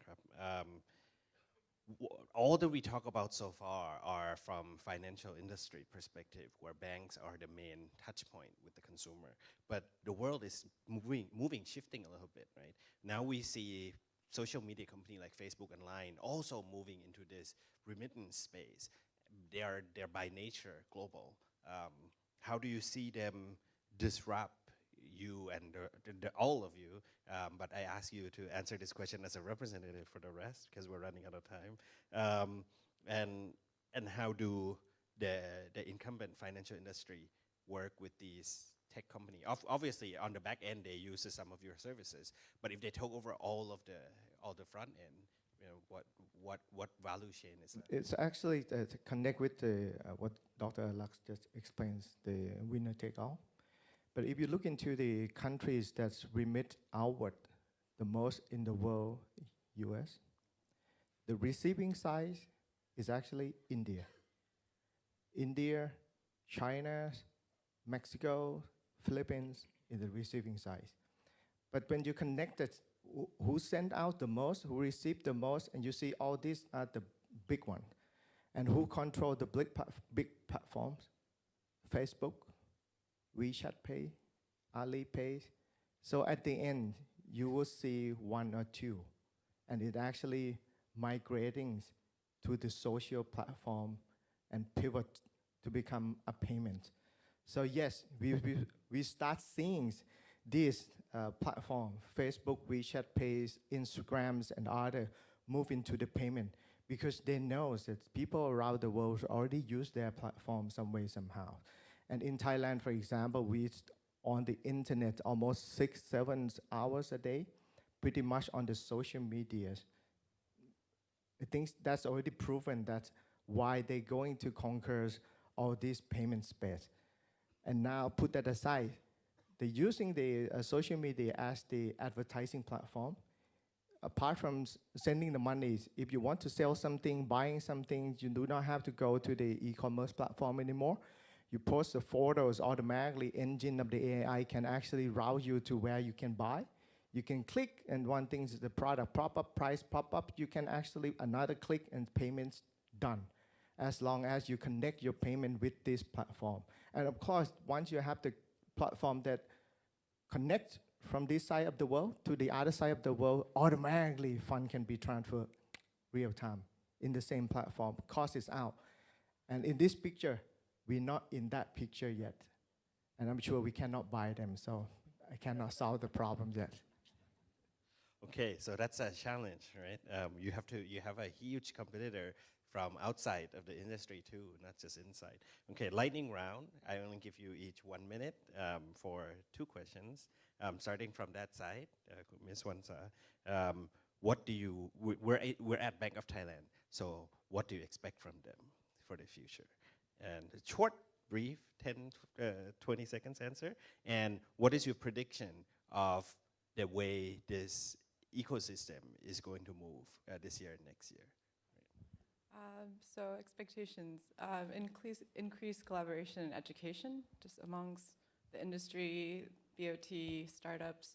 all that we talk about so far are from financial industry perspective, where banks are the main touch point with the consumer. But the world is shifting a little bit, right? Now we see social media company like Facebook and Line also moving into this remittance space. They're by nature global. How do you see them disrupt you and all of you? But I ask you to answer this question as a representative for the rest, because we're running out of time. And how do the incumbent financial industry work with these tech company? Obviously, on the back end, they use some of your services. But if they took over all the front end, you know, what value chain is that? It's actually to connect with the, what Dr. Lux just explains, the winner take all. But if you look into the countries that remit outward the most in the world, US, the receiving side is actually India. India, China, Mexico, Philippines is the receiving side. But when you connect it, who sent out the most, who received the most, and you see all these are the big one. And who control the big platforms? Facebook, WeChat Pay, Alipay. So at the end, you will see one or two. And it actually migrating to the social platform and pivot to become a payment. So yes, we start seeing this platform, Facebook, WeChat Pay, Instagrams, and other move into the payment because they know that people around the world already use their platform some way, somehow. And in Thailand, for example, we on the internet almost 6-7 hours a day, pretty much on the social medias. I think that's already proven that why they're going to conquer all this payment space. And now put that aside, they're using the social media as the advertising platform. Apart from sending the money, if you want to sell something, buying something, you do not have to go to the e-commerce platform anymore. You post the photos automatically, engine of the AI can actually route you to where you can buy. You can click, and one thing is the product pop-up, price pop-up. You can actually another click and payments done, as long as you connect your payment with this platform. And of course, once you have the platform that connect from this side of the world to the other side of the world, automatically fund can be transferred real time in the same platform. Cost is out. And in this picture, we're not in that picture yet. And I'm sure we cannot buy them, so I cannot solve the problem yet. Okay, so that's a challenge, right? You have a huge competitor from outside of the industry too, not just inside. Okay, lightning round. I only give you each 1 minute for 2 questions. Starting from that side, Ms. Wansa, we're at Bank of Thailand, so what do you expect from them for the future? And a short, brief, 10, 20 seconds answer. And what is your prediction of the way this ecosystem is going to move this year and next year? So expectations, increased collaboration and education just amongst the industry, BOT, startups,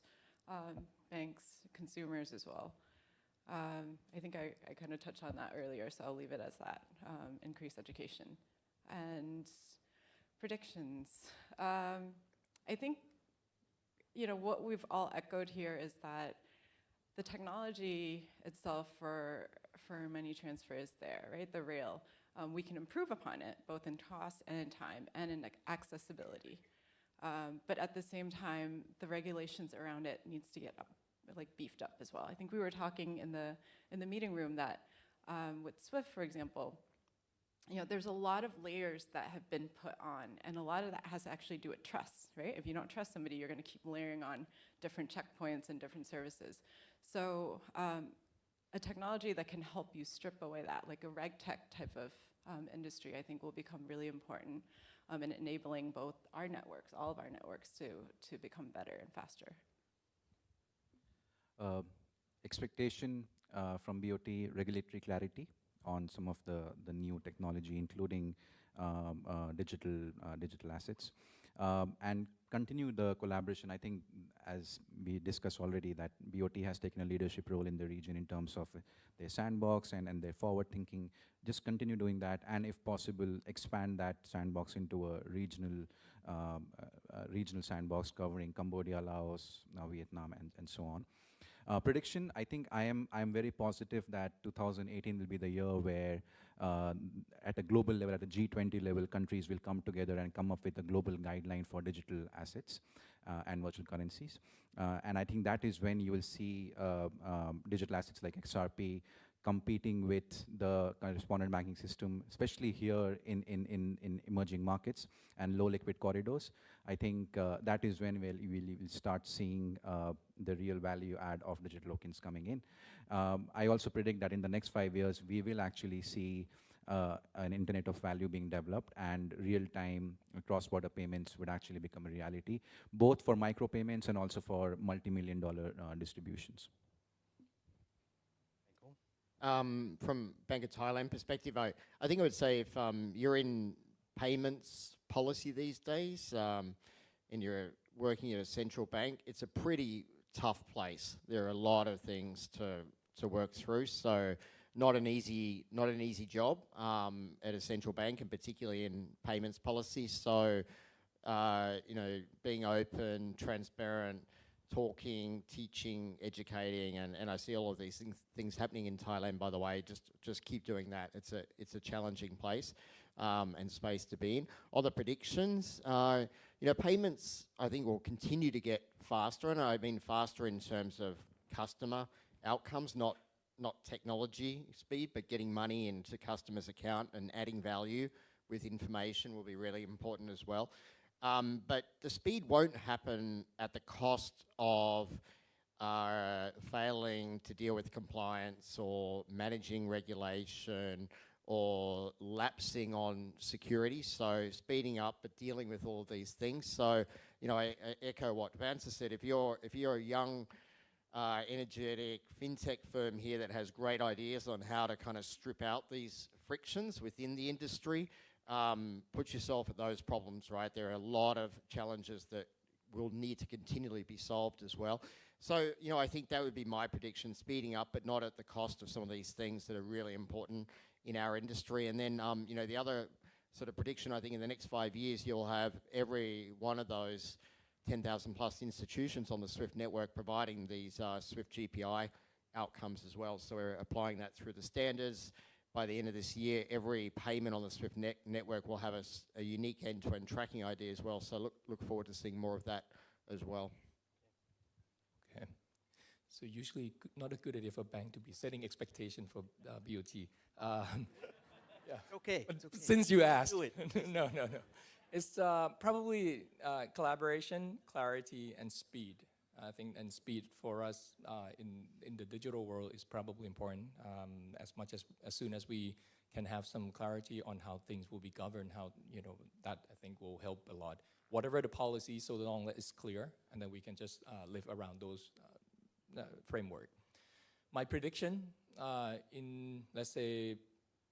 banks, consumers as well. I think I kind of touched on that earlier, so I'll leave it as that, increased education. And predictions. I think, you know, what we've all echoed here is that the technology itself for money transfer is there, right? The rail. We can improve upon it, both in cost and in time and in accessibility. But at the same time, the regulations around it needs to get beefed up as well. I think we were talking in the meeting room that with SWIFT, for example, you know, there's a lot of layers that have been put on, and a lot of that has to actually do with trust, right? If you don't trust somebody, you're going to keep layering on different checkpoints and different services. So a technology that can help you strip away that, like a RegTech type of industry, I think will become really important in enabling both our networks, all of our networks, to become better and faster. Expectation from BOT, regulatory clarity on some of the new technology, including digital assets. and continue the collaboration. I think, as we discussed already, that BOT has taken a leadership role in the region in terms of their sandbox and their forward thinking. Just continue doing that, and if possible, expand that sandbox into a regional sandbox covering Cambodia, Laos, Vietnam, and so on. Prediction, I think I'm very positive that 2018 will be the year where at a global level, at a G20 level, countries will come together and come up with a global guideline for digital assets and virtual currencies. And I think that is when you will see digital assets like XRP competing with the correspondent banking system, especially here in emerging markets and low liquid corridors. I think that is when we'll start seeing the real value add of digital tokens coming in. I also predict that in the next 5 years, we will actually see an internet of value being developed, and real-time cross-border payments would actually become a reality, both for micropayments and also for multi-million-dollar distributions. From Bank of Thailand perspective, I think I would say if you're in payments policy these days and you're working at a central bank, it's a pretty tough place. There are a lot of things to work through, so not an easy job at a central bank, and particularly in payments policy. So you know, being open, transparent, talking, teaching, educating, and I see all of these things happening in Thailand, by the way. Just keep doing that. It's a challenging place and space to be in. On the predictions, you know, payments, I think, will continue to get faster, and I mean faster in terms of customer outcomes, not technology speed, but getting money into customers' account and adding value with information will be really important as well. But the speed won't happen at the cost of failing to deal with compliance or managing regulation or lapsing on security. So speeding up, but dealing with all of these things. So, you know, I echo what Vansa said. If you're a young, energetic fintech firm here that has great ideas on how to kind of strip out these frictions within the industry, put yourself at those problems, right? There are a lot of challenges that will need to continually be solved as well. So, you know, I think that would be my prediction, speeding up, but not at the cost of some of these things that are really important in our industry. And then, you know, the other sort of prediction, I think in the next 5 years, you'll have every one of those 10,000 plus institutions on the SWIFT network providing these SWIFT GPI outcomes as well. So we're applying that through the standards. By the end of this year, every payment on the SWIFT network will have a unique end-to-end tracking ID as well. So look forward to seeing more of that as well. Okay. So usually not a good idea for a bank to be setting expectation for BOT. Yeah. Okay. But it's okay. since you asked, Do it. no. It's probably collaboration, clarity, and speed. I think, and speed for us in the digital world is probably important. As soon as we can have some clarity on how things will be governed, how, you know, that I think will help a lot. Whatever the policy, so long as it's clear, and then we can just live around those framework. My prediction in, let's say,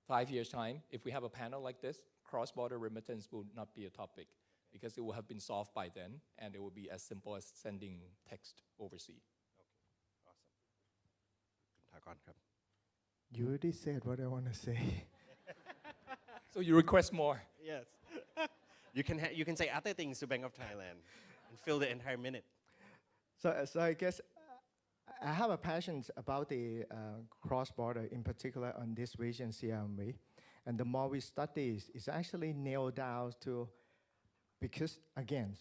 5 years' time, if we have a panel like this, cross-border remittance will not be a topic, because it will have been solved by then, and it will be as simple as sending text overseas. Okay, awesome. You already said what I want to say. So you request more. Yes. You can say other things to Bank of Thailand and fill the entire minute. So I guess I have a passion about the cross-border, in particular on this region, CRMV. And the more we study, it's actually nailed down to, because again,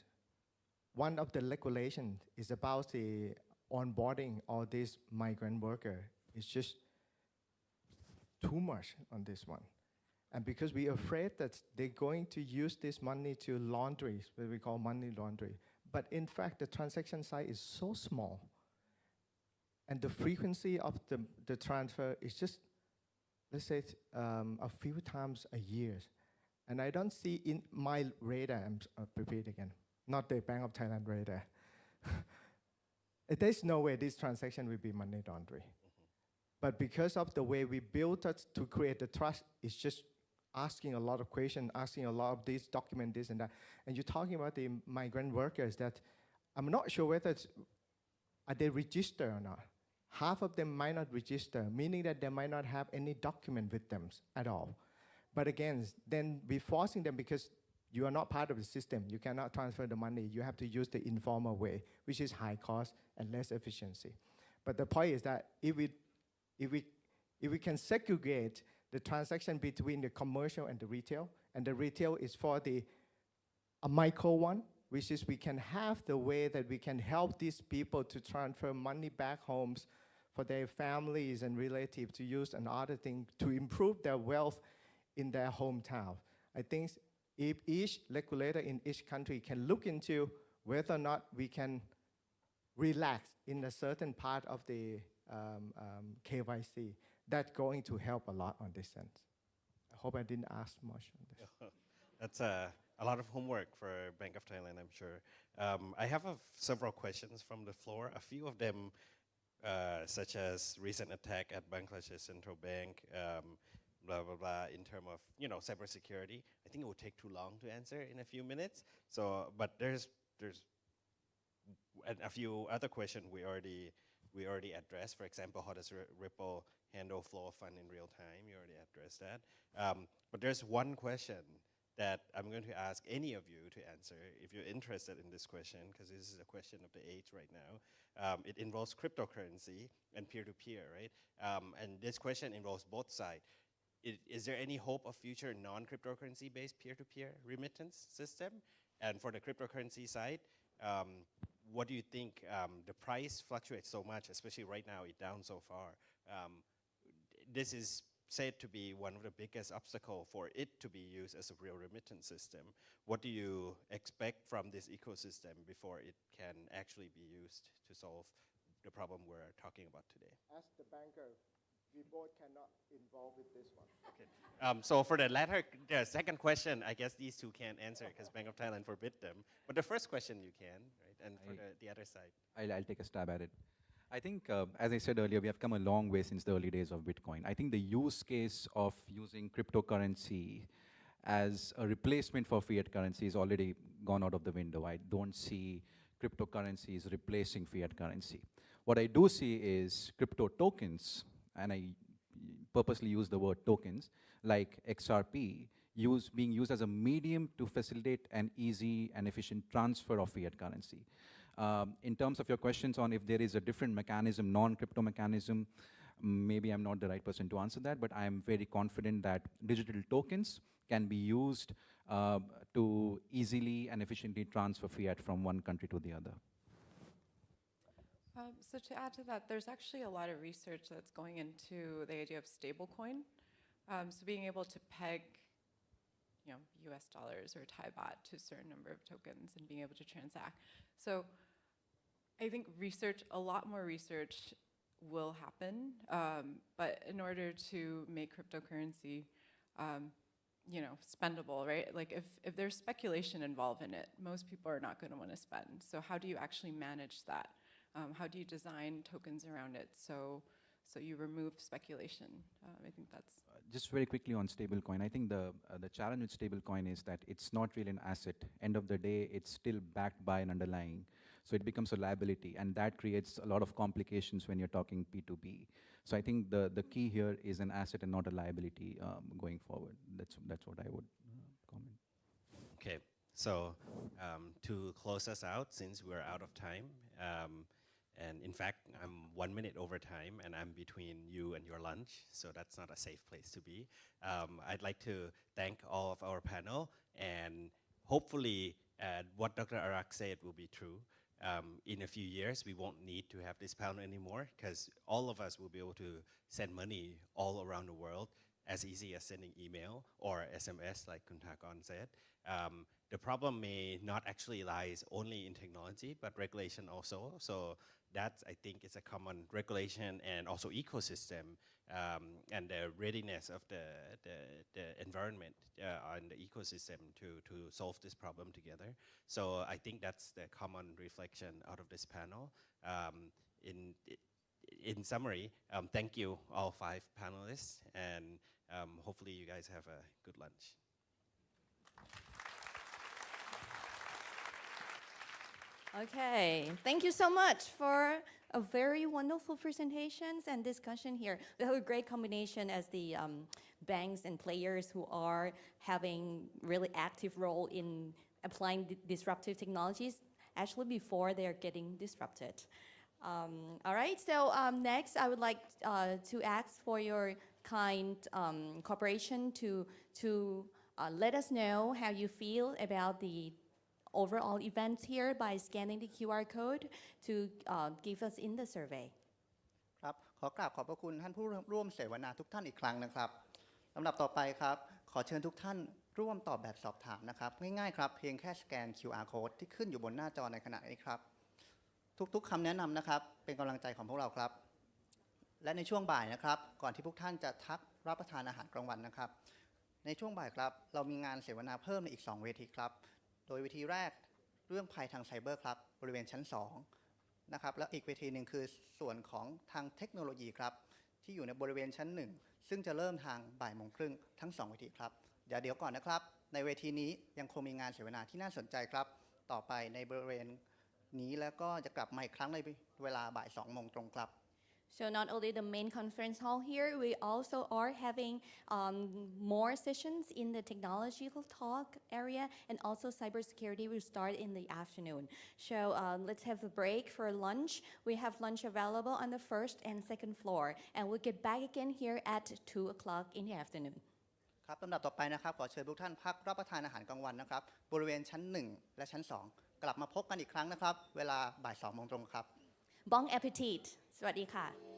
one of the regulations is about the onboarding of this migrant worker. It's just too much on this one. And because we're afraid that they're going to use this money to laundry, what we call money laundry. But in fact, the transaction size is so small. And the frequency of the transfer is just, let's say, a few times a year. And I don't see in my radar, I'm repeat again, not the Bank of Thailand radar. There's no way this transaction will be money laundering. But because of the way we built it to create the trust, it's just asking a lot of questions, asking a lot of this, document this and that. And you're talking about the migrant workers that I'm not sure whether are they registered or not. Half of them might not register, meaning that they might not have any document with them at all. But again, then we're forcing them because you are not part of the system. You cannot transfer the money. You have to use the informal way, which is high cost and less efficiency. But the point is that if we can segregate the transaction between the commercial and the retail is for a micro one, which is we can have the way that we can help these people to transfer money back homes for their families and relatives to use another thing to improve their wealth in their hometown. I think if each regulator in each country can look into whether or not we can relax in a certain part of the KYC, that's going to help a lot on this sense. I hope I didn't ask much on this. That's a lot of homework for Bank of Thailand, I'm sure. I have several questions from the floor. A few of them, such as recent attack at Bangladesh Central Bank, blah, blah, blah, in terms of, cybersecurity. I think it would take too long to answer in a few minutes. So, but there's a few other questions we already addressed. For example, how does Ripple handle flow of fund in real time? You already addressed that. But there's one question that I'm going to ask any of you to answer if you're interested in this question, because this is a question of the age right now. It involves cryptocurrency and peer-to-peer, right? And this question involves both sides. Is there any hope of future non-cryptocurrency-based peer-to-peer remittance system? And for the cryptocurrency side, what do you think? The price fluctuates so much, especially right now, it's down so far. This is said to be one of the biggest obstacles for it to be used as a real remittance system. What do you expect from this ecosystem before it can actually be used to solve the problem we're talking about today? As the banker, we both cannot involve with this one. Okay. So for the second question, I guess these two can't answer because Bank of Thailand forbid them. But the first question you can, right? And for the other side. I'll take a stab at it. I think, as I said earlier, we have come a long way since the early days of Bitcoin. I think the use case of using cryptocurrency as a replacement for fiat currency is already gone out of the window. I don't see cryptocurrencies replacing fiat currency. What I do see is crypto tokens, and I purposely use the word tokens, like XRP, being used as a medium to facilitate an easy and efficient transfer of fiat currency. In terms of your questions on if there is a different mechanism, non-crypto mechanism, maybe I'm not the right person to answer that, but I'm very confident that digital tokens can be used to easily and efficiently transfer fiat from one country to the other. So to add to that, there's actually a lot of research that's going into the idea of stablecoin. So being able to peg, US dollars or Thai baht to a certain number of tokens and being able to transact. So I think a lot more research will happen, but in order to make cryptocurrency, spendable, right? Like if there's speculation involved in it, most people are not going to want to spend. So how do you actually manage that? How do you design tokens around it so you remove speculation? I think that's... Just very quickly on stablecoin, I think the challenge with stablecoin is that it's not really an asset. End of the day, it's still backed by an underlying. So it becomes a liability, and that creates a lot of complications when you're talking P2P. So I think the key here is an asset and not a liability going forward. That's what I would comment. Okay, so to close us out, since we're out of time, and in fact, I'm 1 minute over time, and I'm between you and your lunch, so that's not a safe place to be. I'd like to thank all of our panel, and hopefully what Dr. Arak said will be true. In a few years, we won't need to have this panel anymore, because all of us will be able to send money all around the world as easy as sending email or SMS, like Kuntakon said. The problem may not actually lies only in technology, but regulation also. So that's, I think, it's a common regulation and also ecosystem and the readiness of the environment and the ecosystem to solve this problem together. So I think that's the common reflection out of this panel. in summary, thank you all 5 panelists, and hopefully you guys have a good lunch. Okay, thank you so much for a very wonderful presentations and discussion here. We have a great combination as the banks and players who are having really active role in applying disruptive technologies actually before they're getting disrupted. All right, so next I would like to ask for your kind cooperation to let us know how you feel about the overall events here by scanning the QR code to give us in the survey. ครับขอกราบขอบพระคุณท่านผู้ร่วมเสวนาทุกท่านอีกครั้งนะครับลำดับต่อไปครับขอเชิญทุกท่านร่วมตอบแบบสอบถามนะครับง่ายๆครับเพียงแค่สแกน QR code ที่ขึ้นอยู่บนหน้าจอในขณะนี้ครับทุกๆคำแนะนำนะครับเป็นกำลังใจของพวกเราครับและในช่วงบ่ายนะครับก่อนที่พวกท่านจะทักรับประทานอาหารกลางวันนะครับในช่วงบ่ายครับเรามีงานเสวนาเพิ่มในอีก2เวทีครับโดยเวทีแรกเรื่องภัยทางไซเบอร์ครับบริเวณชั้น2นะครับแล้วอีกเวทีหนึ่งคือส่วนของทางเทคโนโลยีครับที่อยู่ในบริเวณชั้น1ซึ่งจะเริ่มทางบ่ายโมงครึ่งทั้ง2เวทีครับเดี๋ยวก่อนนะครับในเวทีนี้ยังคงมีงานเสวนาที่น่าสนใจครับต่อไปในบริเวณนี้แล้วก็จะกลับมาอีกครั้งในเวลาบ่าย2โมงตรงครับ So not only the main conference hall here, we also are having more sessions in the technological talk area, and also cybersecurity will start in the afternoon. So let's have a break for lunch. We have lunch available on the first and second floor, and we'll get back again here at 2 o'clock in the afternoon. ครับลำดับต่อไปนะครับขอเชิญทุกท่านพักรับประทานอาหารกลางวันนะครับบริเวณชั้น1และชั้น2กลับมาพบกันอีกครั้งนะครับเวลาบ่าย2โมงตรงครับ Bon appetit สวัสดีค่ะ